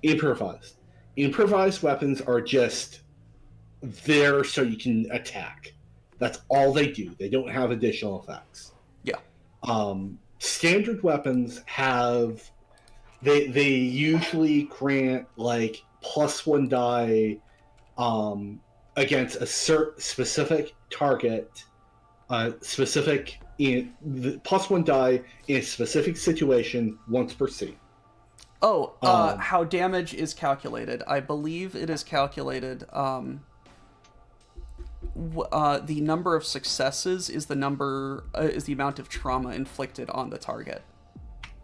Improvised. Improvised weapons are just there so you can attack. That's all they do. They don't have additional effects. Yeah. Standard weapons have they usually grant like +1 die against a specific target, specific in the +1 die in a specific situation once per scene. Oh, how damage is calculated. I believe it is calculated the number of successes is the amount of trauma inflicted on the target.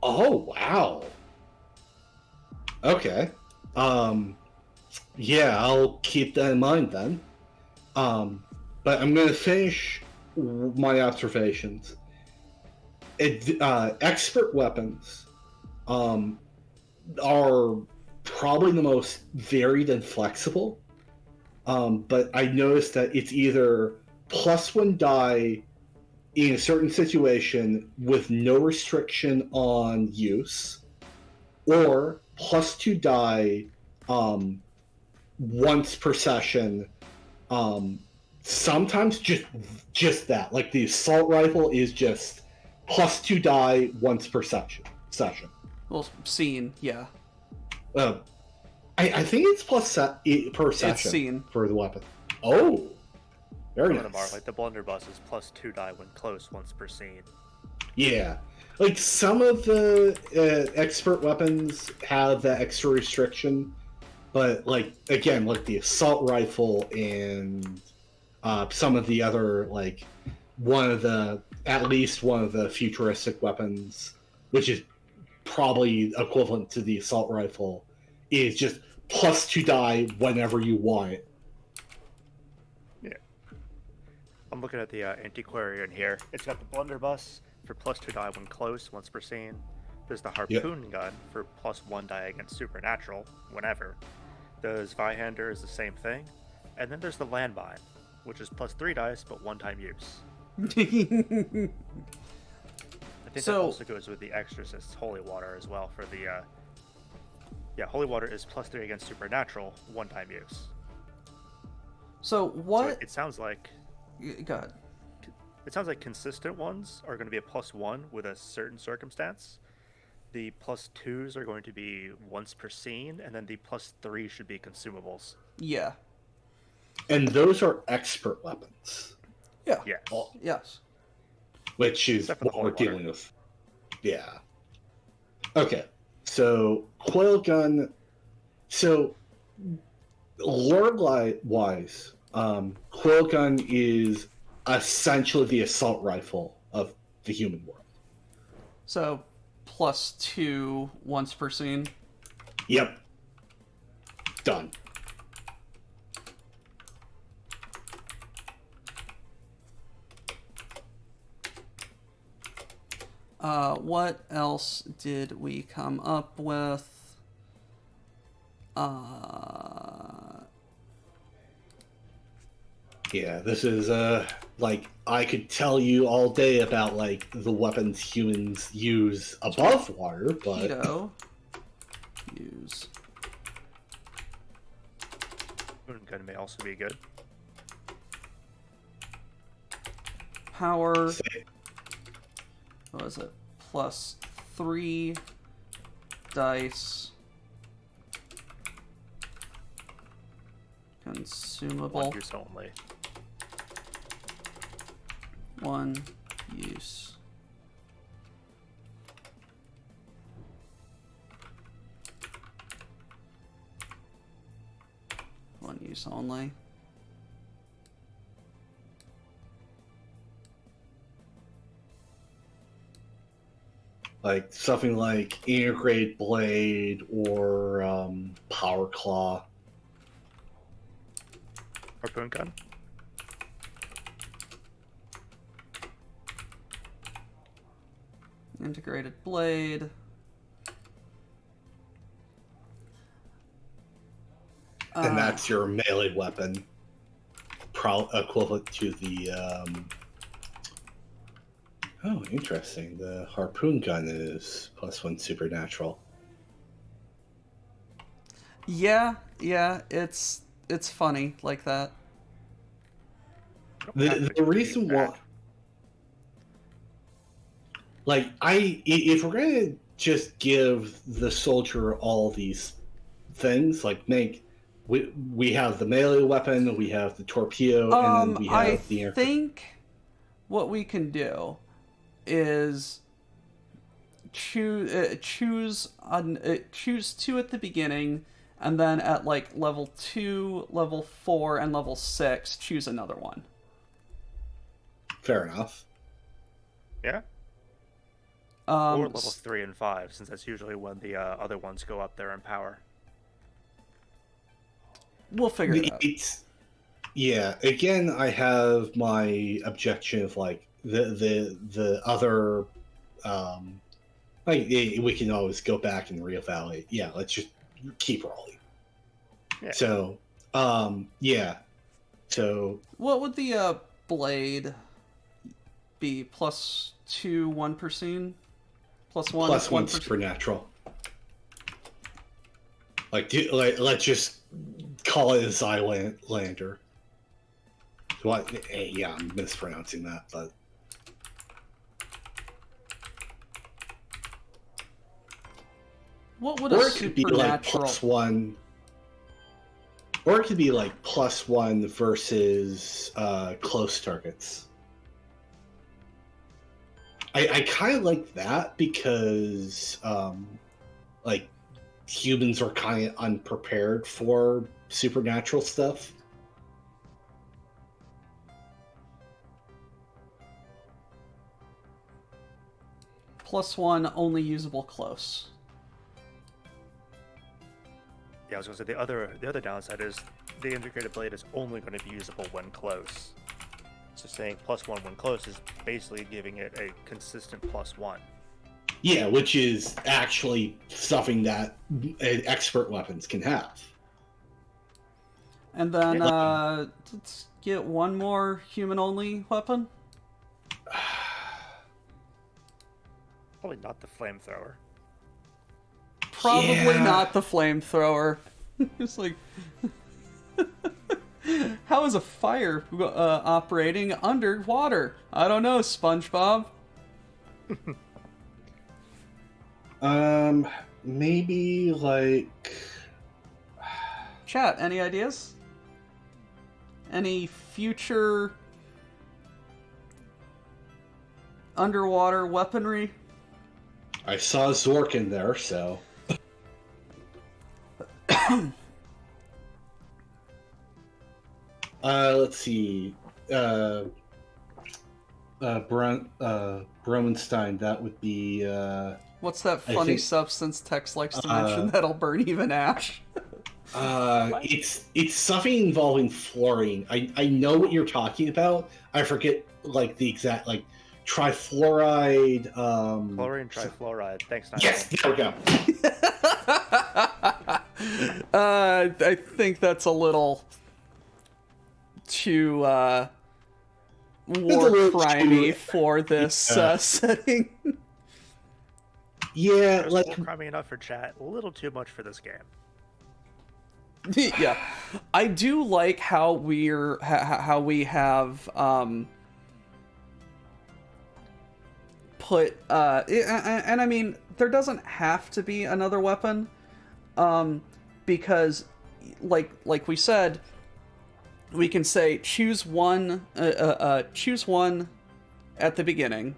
Oh wow. Okay. Yeah, I'll keep that in mind then. But I'm gonna finish my observations. Expert weapons are probably the most varied and flexible. But I noticed that it's either +1 die in a certain situation with no restriction on use, or +2 die once per session. Sometimes just that. Like the assault rifle is just +2 die once per session. Well, scene, yeah. I think it's per session. It's scene. For the weapon. Oh, very Some of them are, nice. like the blunderbuss is +2 die when close once per scene. Yeah, like some of the expert weapons have that extra restriction, but like again, like the assault rifle and some of the other, like at least one of the futuristic weapons, which is probably equivalent to the assault rifle, is just +2 die whenever you want it. Yeah. I'm looking at the antiquarian here. It's got the blunderbuss for +2 die when close once per scene. There's the harpoon gun for +1 die against supernatural whenever. The Zweihander is the same thing. And then there's the landmine, which is +3 dice but one-time use. I think that also goes with the Exorcist's Holy Water as well for the Holy Water is +3 against supernatural, one-time use. So what? So it sounds like. Go ahead. It sounds like consistent ones are going to be a +1 with a certain circumstance. The +2s are going to be once per scene, and then the +3 should be consumables. Yeah. And those are expert weapons. Yeah. Yes. Yes. Which is Except for the what we're Holy Water. dealing with. Yeah. Okay. So, coil gun. So, lore-wise, coil gun is essentially the assault rifle of the human world. So +2 once per scene. Yep. Done. What else did we come up with? Yeah, this is like I could tell you all day about like the weapons humans use above water, but Keto. Use. Moon gun may also be good. Power. What was it? +3 dice. Consumable. One use only. One use. One use only. like something like integrated blade or power claw. Harpoon gun? Integrated blade. And that's your melee weapon, equivalent to the. Oh, interesting. The harpoon gun is +1 supernatural. Yeah, it's funny like that. The reason why, like, if we're gonna just give the soldier all these things, like we have the melee weapon, we have the torpedo, and then we have the air. I think what we can do is choose two at the beginning, And then at like level 2, level 4, and level 6, choose another one. Fair enough. Yeah. Or levels 3 and 5, since that's usually when the other ones go up there in power. We'll figure it out. Yeah. Again, I have my objection of like the other. Like we can always go back and reevaluate. Yeah, let's just keep rolling. Yeah. So, yeah. So what would the blade be? +2, 1%? +1, plus 1 1%? supernatural. Let's just call it a Zylander. What? Yeah, I'm mispronouncing that, but What would or a it could be like supernatural... +1, or it could be like +1 versus close targets. I kind of like that because like humans are kind of unprepared for supernatural stuff. +1, only usable close. Yeah, I was going to say the other downside is the integrated blade is only going to be usable when close. So saying +1 when close is basically giving it a consistent +1. Yeah, which is actually something that expert weapons can have. And then let's get one more human-only weapon. Probably not the flamethrower. Probably Yeah. not the flamethrower. It's like, how is a fire operating underwater? I don't know, SpongeBob. Maybe like Chat, any ideas? Any future underwater weaponry? I saw Zork in there, so. Let's see. Bromenstein, that would be. What's that funny substance Tex likes to mention that'll burn even ash? It's something involving fluorine. I know what you're talking about. I forget like the exact like trifluoride. Chlorine trifluoride. Thanks, Nigel. Yes, there we go. I think that's a little too war crimey for this setting. Yeah, There's like more crimey enough for chat. A little too much for this game. Yeah, I do like how we have put and I mean there doesn't have to be another weapon because like we said, we can say choose one at the beginning,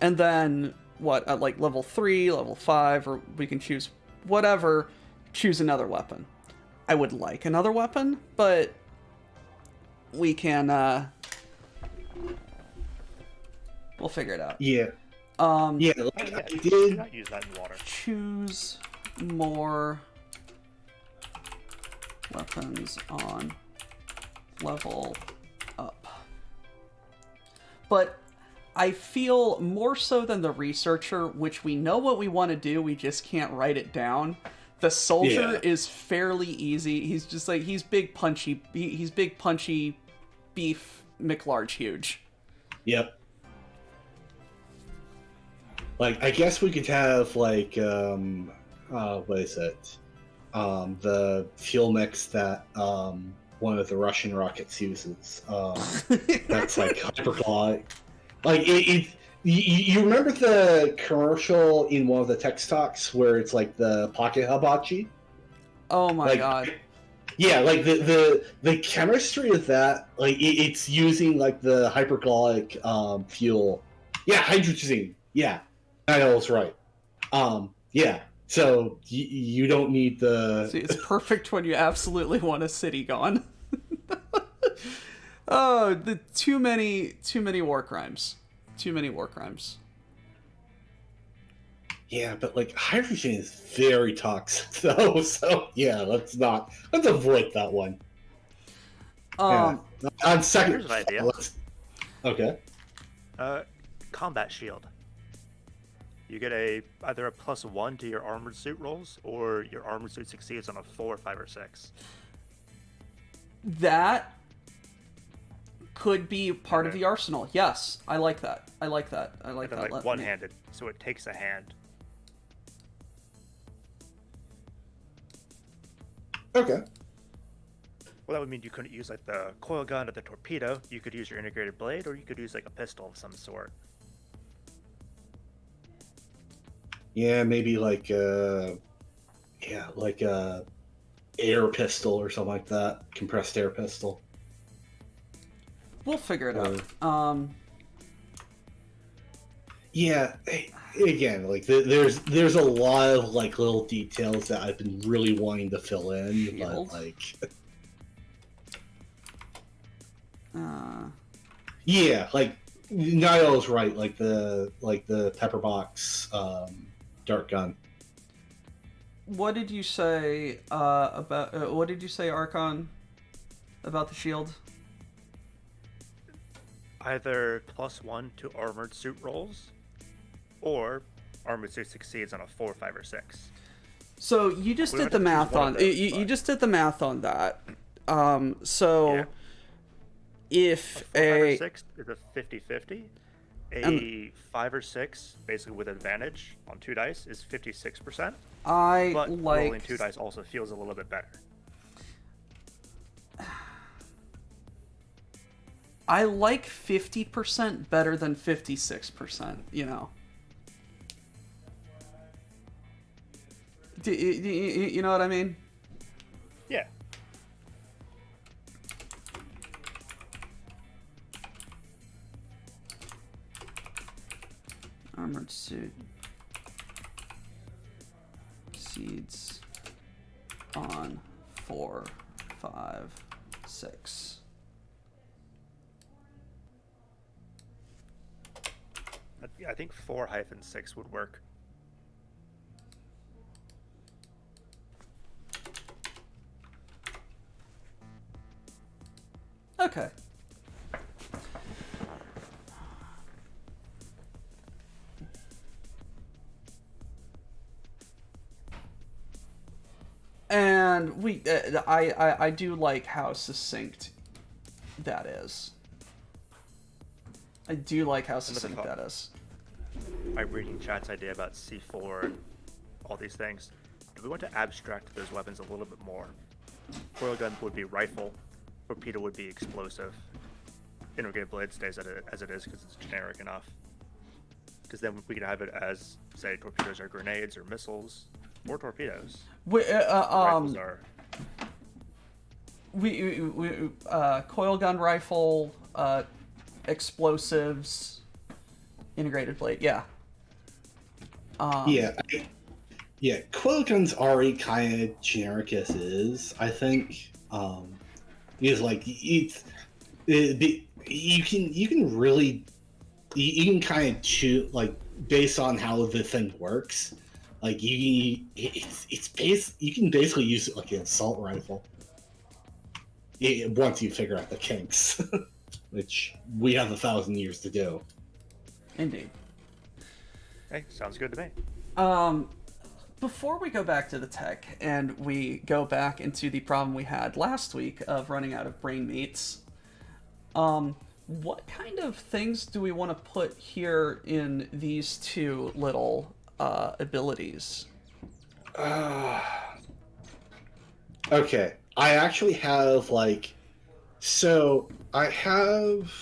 and then what at like level 3, level 5, or we can choose whatever, choose another weapon. I would like another weapon, but we can we'll figure it out. yeah. Yeah, like Yeah, I do did. not use that in water. Choose more weapons on level up. But I feel more so than the researcher, which we know what we want to do, we just can't write it down. The soldier is fairly easy. He's just like, he's big punchy beef McLarge huge. Yep. Like, I guess we could have, like, what is it? The fuel mix that, one of the Russian rockets uses. That's, like, hyperchloride. Like, you remember the commercial in one of the text talks where it's, like, the pocket hibachi? Oh my Like, god. Yeah, like, the chemistry of that, like, it's using, like, the hypergolic, fuel. Yeah, hydrazine. Yeah. I was right. Yeah. So you don't need the. See, it's perfect when you absolutely want a city gone. Oh, the too many war crimes. Too many war crimes. Yeah, but like hydrogen is very toxic though. So yeah, let's avoid that one. Yeah. On second, Here's an idea. Okay. Combat shield. You get either a +1 to your armored suit rolls, or your armored suit succeeds on a 4, 5, or 6. That could be part of the arsenal. Yes, I like that. I like that. I like And that. then like one-handed, so it takes a hand. Okay. Well, that would mean you couldn't use like the coil gun or the torpedo. You could use your integrated blade, or you could use like a pistol of some sort. Yeah, maybe like like a air pistol or something like that. Compressed air pistol. We'll figure it out. Yeah, again, like there's a lot of like little details that I've been really wanting to fill in, Shield. but like yeah, like Niall's right, like the pepper box dart gun. What did you say about? What did you say, Archon, about the shield? Either +1 to armored suit rolls, or armored suit succeeds on a 4, 5, or 6. So you just We did would the have to choose math one on of those, you but- just did the math on that. So Yeah. if A 4, 5, a or 6 is a 50-50. A 5 or 6, basically with advantage on 2 dice, is 56%. I But rolling like 2 dice also feels a little bit better. I like 50% better than 56%. You know. You know what I mean? Yeah. Armored suit. Seeds on 4, 5, 6. I think 4-6 would work. Okay. And I do like how succinct that is. I do like how succinct that is. My reading chat's idea about C4 and all these things. Do we want to abstract those weapons a little bit more? Coil gun would be rifle, torpedo would be explosive. Integrated blade stays as it is because it's generic enough. Because then we could have it as, say, torpedoes are grenades or missiles, or torpedoes. Rifles are. We coil gun rifle, explosives, integrated blade. Yeah. Yeah, coil guns already kind of generic as is. I think is like you can really you can kind of choose like based on how the thing works. Like you can basically use it like an assault rifle. Once you figure out the kinks, which we have 1,000 years to do. Indeed. Hey, sounds good to me. Before we go back to the tech and we go back into the problem we had last week of running out of brain meats, what kind of things do we want to put here in these two little abilities? Okay, I actually have like, so I have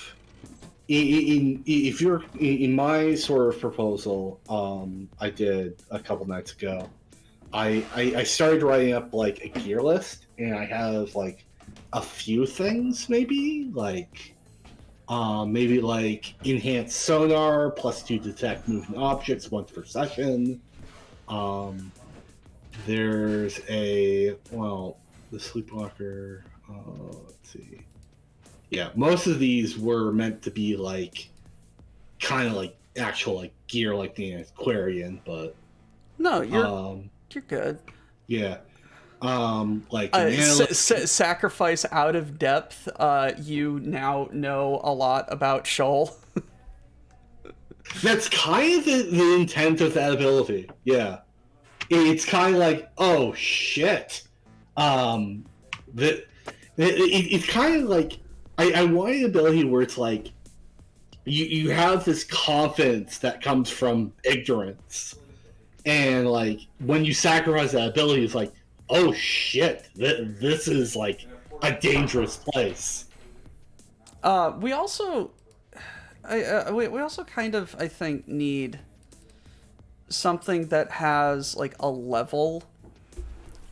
if you're in my sort of proposal, I did a couple nights ago. I started writing up like a gear list, and I have like a few things maybe like enhanced sonar +2 detect moving objects once per session. There's the Sleepwalker. Let's see. Yeah, most of these were meant to be like, kind of like actual like gear, like the Aquarian, but No, you're good. yeah, like an Sacrifice out of depth. You now know a lot about Shoal. That's kind of the intent of that ability. Yeah, it's kind of like, oh shit. It's kind of like I want an ability where it's like you have this confidence that comes from ignorance, and like when you sacrifice that ability, it's like, oh shit, this is like a dangerous place. We also, we also kind of, I think, need something that has like a level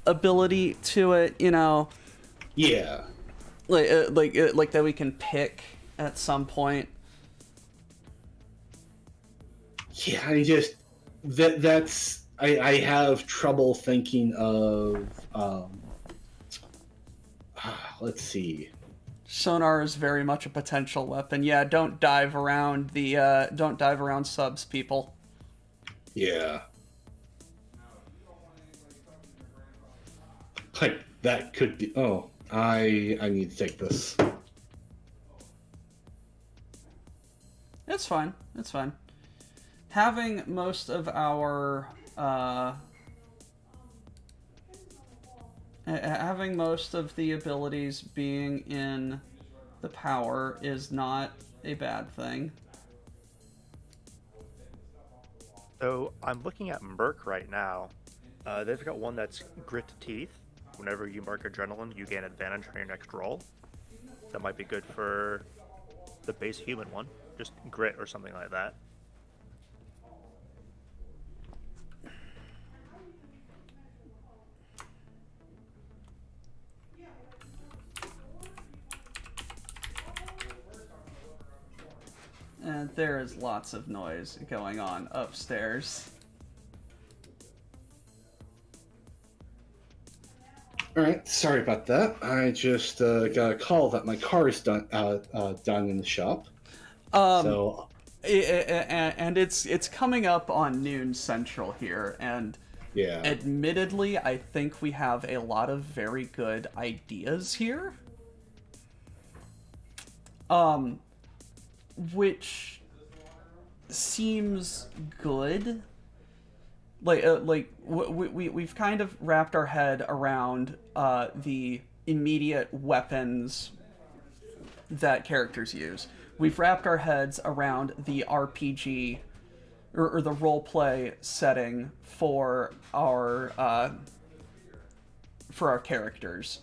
ability to it, you know. Yeah. Like that we can pick at some point. Yeah, I have trouble thinking of let's see. Sonar is very much a potential weapon. Yeah, don't dive around subs, people. Yeah. Like that could be. Oh, I need to take this. It's fine. It's fine. Having most of our having most of the abilities being in the power is not a bad thing. So I'm looking at Merc right now. They've got one that's Grit Teeth. Whenever you mark Adrenaline, you gain advantage on your next roll. That might be good for the base human one. Just Grit or something like that. And there is lots of noise going on upstairs. All right, sorry about that. I just got a call that my car is done in the shop. So, And it's coming up on noon central here, and yeah, admittedly, I think we have a lot of very good ideas here. Which seems good. We've kind of wrapped our head around the immediate weapons that characters use. We've wrapped our heads around the RPG or the roleplay setting for our characters.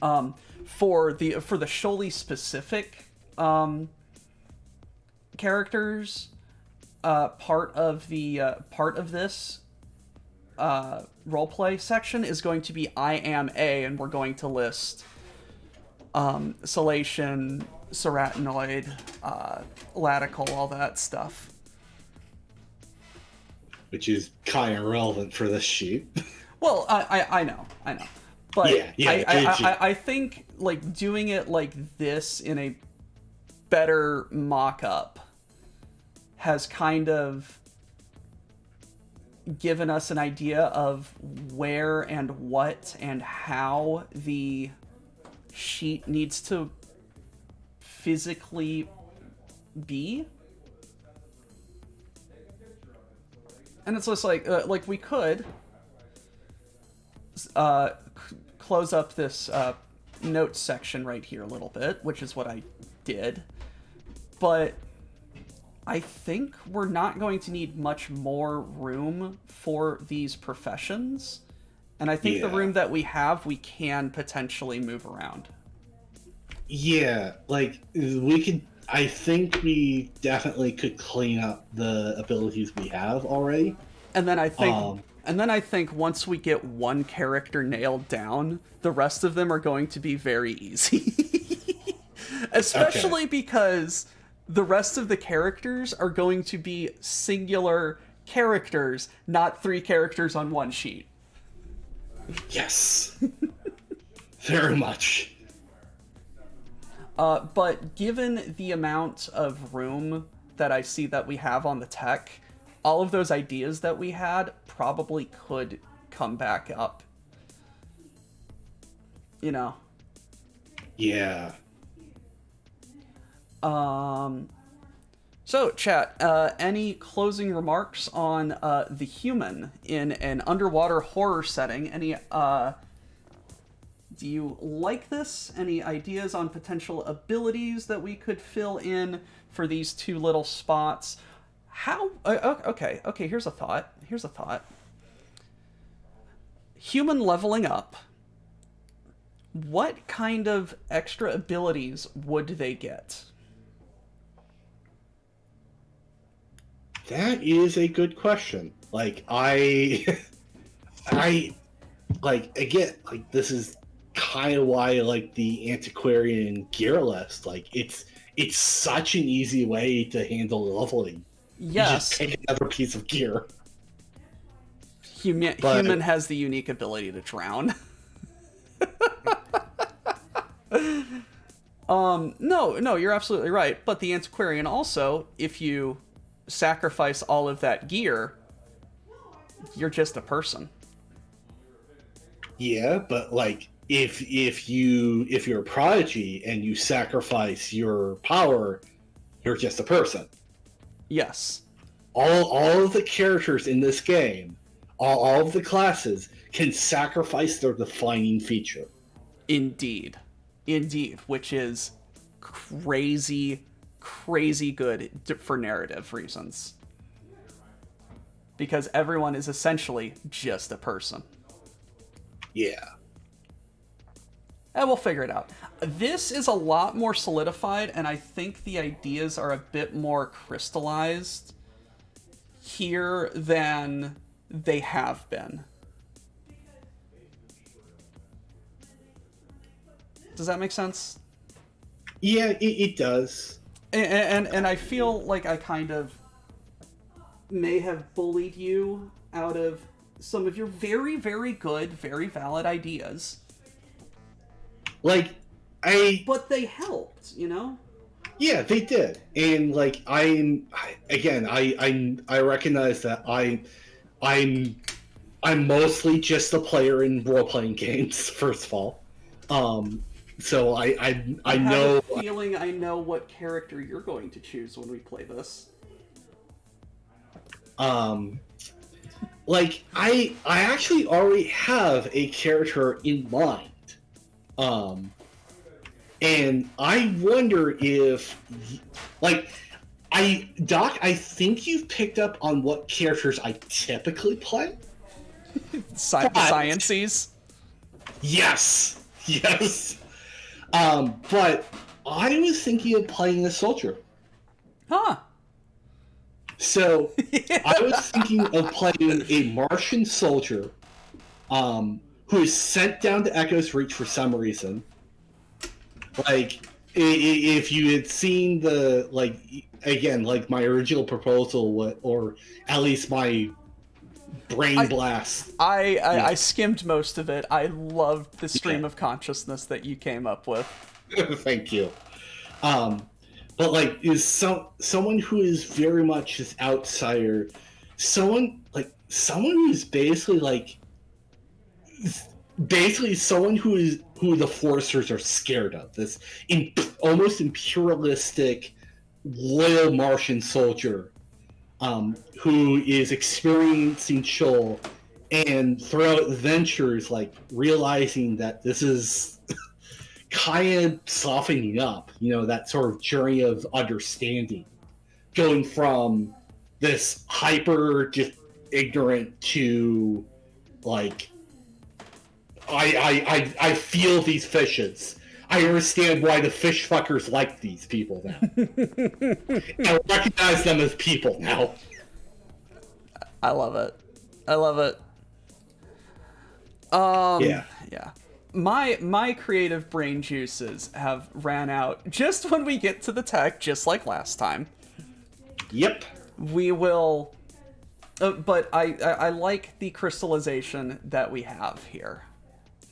For the Shoalnanigans specific characters, part of this roleplay section is going to be I am A, and we're going to list Salation, Ceratinoid, Latical, all that stuff. which is kind of relevant for this sheet. Well, I know, but yeah, I think like doing it like this in a better mock-up has kind of given us an idea of where and what and how the sheet needs to physically be. And it's just like we could close up this notes section right here a little bit, which is what I did. But I think we're not going to need much more room for these professions. And I think the room that we have, we can potentially move around. Yeah, like we could. I think we definitely could clean up the abilities we have already. And then I think once we get one character nailed down, the rest of them are going to be very easy. Especially because the rest of the characters are going to be singular characters, not 3 characters on one sheet. Yes. Very much. But given the amount of room that I see that we have on the tech, all of those ideas that we had probably could come back up. You know? Yeah. So, chat, any closing remarks on the human in an underwater horror setting? Any, do you like this? Any ideas on potential abilities that we could fill in for these 2 little spots? How, okay, here's a thought. Human leveling up. What kind of extra abilities would they get? That is a good question. Like, again, like, this is kind of why, like, the antiquarian gear list, like, it's such an easy way to handle leveling. Yes. You just take another piece of gear. Human has the unique ability to drown. No, you're absolutely right. But the antiquarian also, if you sacrifice all of that gear, you're just a person. Yeah, but like if you're a prodigy and you sacrifice your power, you're just a person. Yes. All of the characters in this game, all of the classes can sacrifice their defining feature. Indeed, which is crazy good for narrative reasons. Because everyone is essentially just a person. Yeah. And we'll figure it out. This is a lot more solidified, and I think the ideas are a bit more crystallized here than they have been. Does that make sense? Yeah, it does. And I feel like I kind of may have bullied you out of some of your very, very good, very valid ideas. Like, But they helped, you know? Yeah, they did. And like I recognize that I'm mostly just a player in role-playing games, first of all. So I know have a feeling I know what character you're going to choose when we play this. Like I actually already have a character in mind. And I wonder if, like, Doc, I think you've picked up on what characters I typically play. Sciences. Yes. But I was thinking of playing a soldier. Huh. So I was thinking of playing a Martian soldier, who is sent down to Echo's Reach for some reason. Like, if you had seen the, like, again, like my original proposal, or at least my brain blast. I skimmed most of it. I loved the stream of consciousness that you came up with. Thank you. But like, is someone who is very much this outsider, someone who's basically someone who the Foresters are scared of. This almost imperialistic, loyal Martian soldier, who is experiencing Shoal, and throughout adventures, like realizing that this is kind of softening up. You know, that sort of journey of understanding, going from this hyper just ignorant to like, I feel these fishes. I understand why the fish fuckers like these people now. I recognize them as people now. I love it. Yeah. My creative brain juices have ran out just when we get to the tech, just like last time. Yep. We will But I like the crystallization that we have here.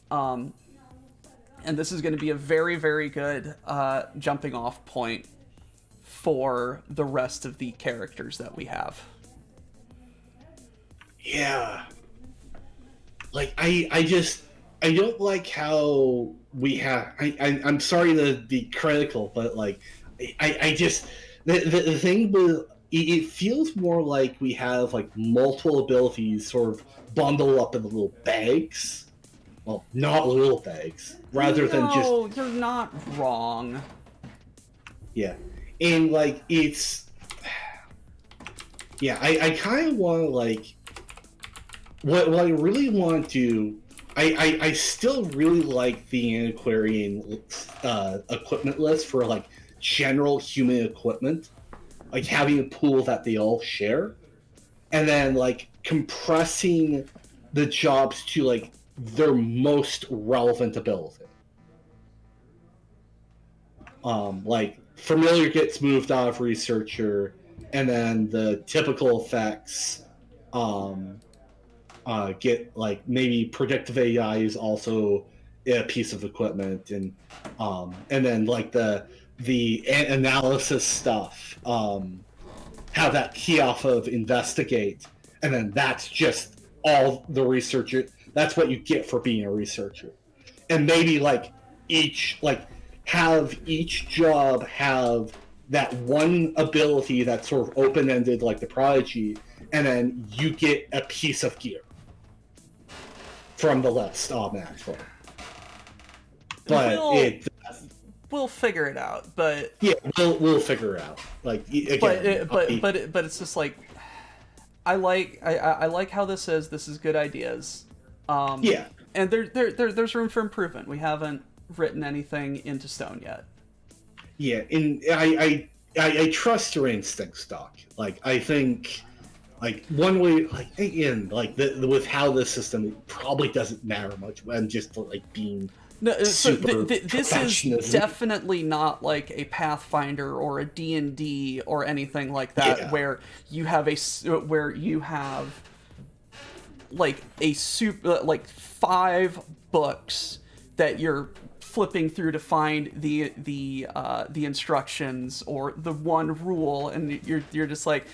And this is going to be a very, very good jumping off point for the rest of the characters that we have. Yeah. Like, I don't like how we have... I'm sorry to be critical, but, like, I just... The thing with... It feels more like we have, like, multiple abilities sort of bundled up in little bags. Well, not little bags. Rather than just... No, you're not wrong. Yeah. And, like, it's... Yeah, I kind of want to, like... What I really want to do... I still really like the antiquarian equipment list for, like, general human equipment. Like, having a pool that they all share. And then, like, compressing the jobs to, like, their most relevant ability. Like, familiar gets moved out of researcher, and then the typical effects get, like, maybe predictive AI is also a piece of equipment, and then, like, the analysis stuff have that key off of investigate, and then that's just all the researcher. That's what you get for being a researcher, and maybe like each job have that one ability that's sort of open-ended, like the prodigy, and then you get a piece of gear from the list automatically. But we'll figure it out. But yeah, we'll figure it out. Like, again, but it's just like I like how this is. This is good ideas. Yeah, and there's room for improvement. We haven't written anything into stone yet. Yeah, and I trust your instincts, Doc. Like, I think, like, one way, like, again, like, with how this system, it probably doesn't matter much. I'm just, like, being super this is definitely not like a Pathfinder or a D&D or anything like that, where you have like a super, like 5 books that you're flipping through to find the instructions or the one rule, and you're just like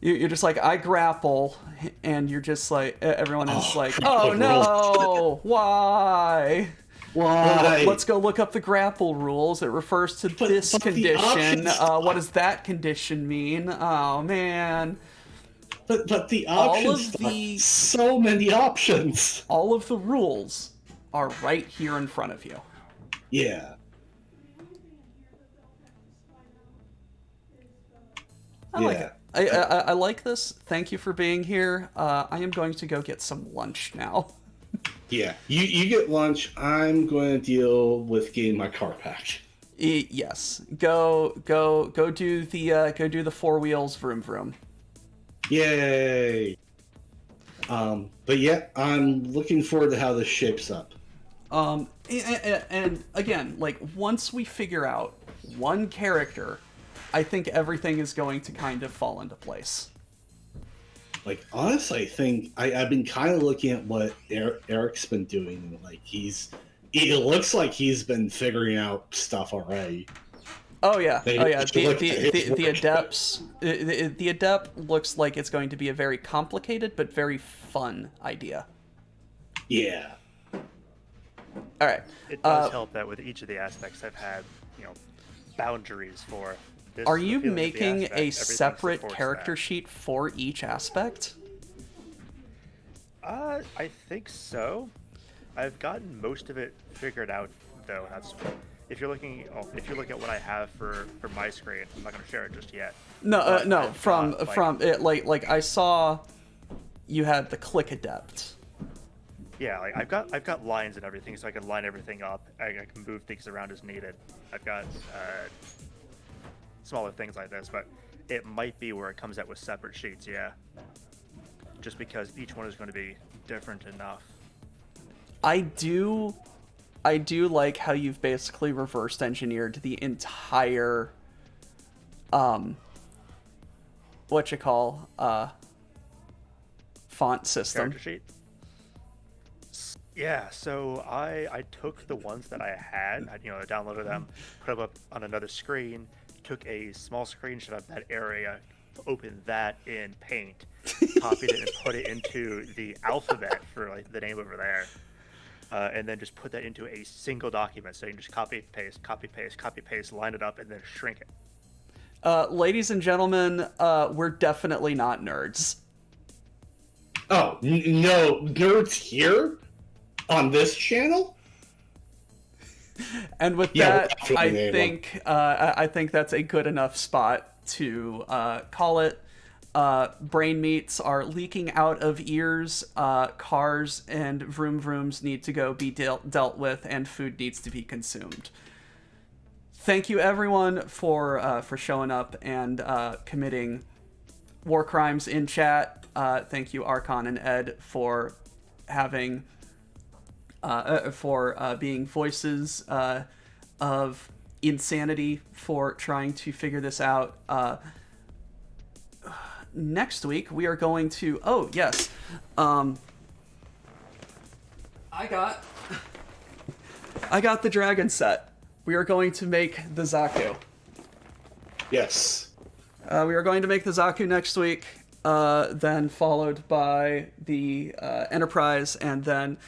I grapple, and you're just like, everyone is like, oh no, why? Let's go look up the grapple rules. It refers to this condition. What does that condition mean? Oh man. But the options, so many options. All of the rules are right here in front of you. Yeah. I like it. I like this. Thank you for being here. I am going to go get some lunch now. Yeah, you get lunch. I'm going to deal with getting my car back. Yes, go do the 4 wheels vroom vroom. Yay! But yeah, I'm looking forward to how this shapes up. And again, like, once we figure out one character, I think everything is going to kind of fall into place. Like, honestly, I think I've been kind of looking at what Eric's been doing. Like, it looks like he's been figuring out stuff already. Oh yeah, the adepts. The adept looks like it's going to be a very complicated but very fun idea. Yeah. All right. It does help that with each of the aspects I've had, boundaries for. This Are you feeling of the making aspect, a everything separate supports character that. sheet for each aspect? I think so. I've gotten most of it figured out, though. That's if you're looking. If you look at what I have for my screen, I'm not going to share it just yet. No. From it, like I saw, you had the click adept. Yeah, like I've got lines and everything, so I can line everything up. I can move things around as needed. I've got smaller things like this, but it might be where it comes out with separate sheets. Yeah, just because each one is going to be different enough. I do like how you've basically reversed engineered the entire font system. Character sheet. Yeah, so I took the ones that I had, I downloaded them, put them up on another screen, took a small screenshot of that area, opened that in Paint, copied it and put it into the alphabet for like the name over there, and then just put that into a single document. So you can just copy, paste, copy, paste, copy, paste, line it up, and then shrink it. Ladies and gentlemen, we're definitely not nerds. Oh, no, nerds here? On this channel? And with that, I think that's a good enough spot to call it. Brain meats are leaking out of ears. Cars and vroom vrooms need to go be dealt with, and food needs to be consumed. Thank you, everyone, for showing up and committing war crimes in chat. Thank you, Archon and Ed, for having being voices of insanity, for trying to figure this out. Next week we are going to I got the dragon set. We are going to make the Zaku. Yes. We are going to make the Zaku next week, then followed by the Enterprise, and then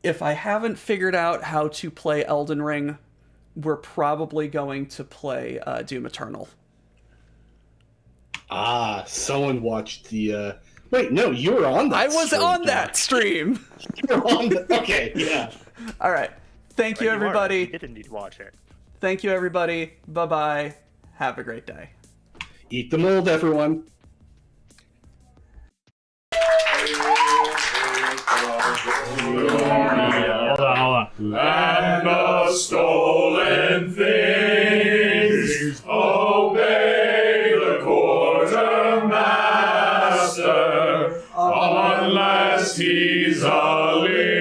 if I haven't figured out how to play Elden Ring, we're probably going to play Doom Eternal. Ah, someone watched the... Wait, no, you were on that I was stream, on that stream! You were on the... Okay, yeah. All right. Thank you, everybody. You didn't need to watch it. Thank you, everybody. Bye-bye. Have a great day. Eat the mold, everyone. Hold on. Land of stolen things, obey the quartermaster, unless he's a ling.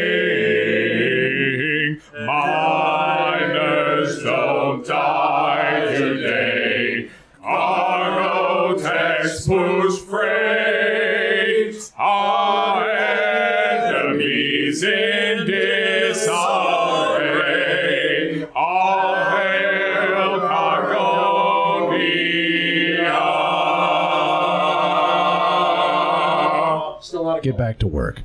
Miners don't die today. Cargo text push freight. Our enemies in disarray. All hail Cargonia. Get back to work.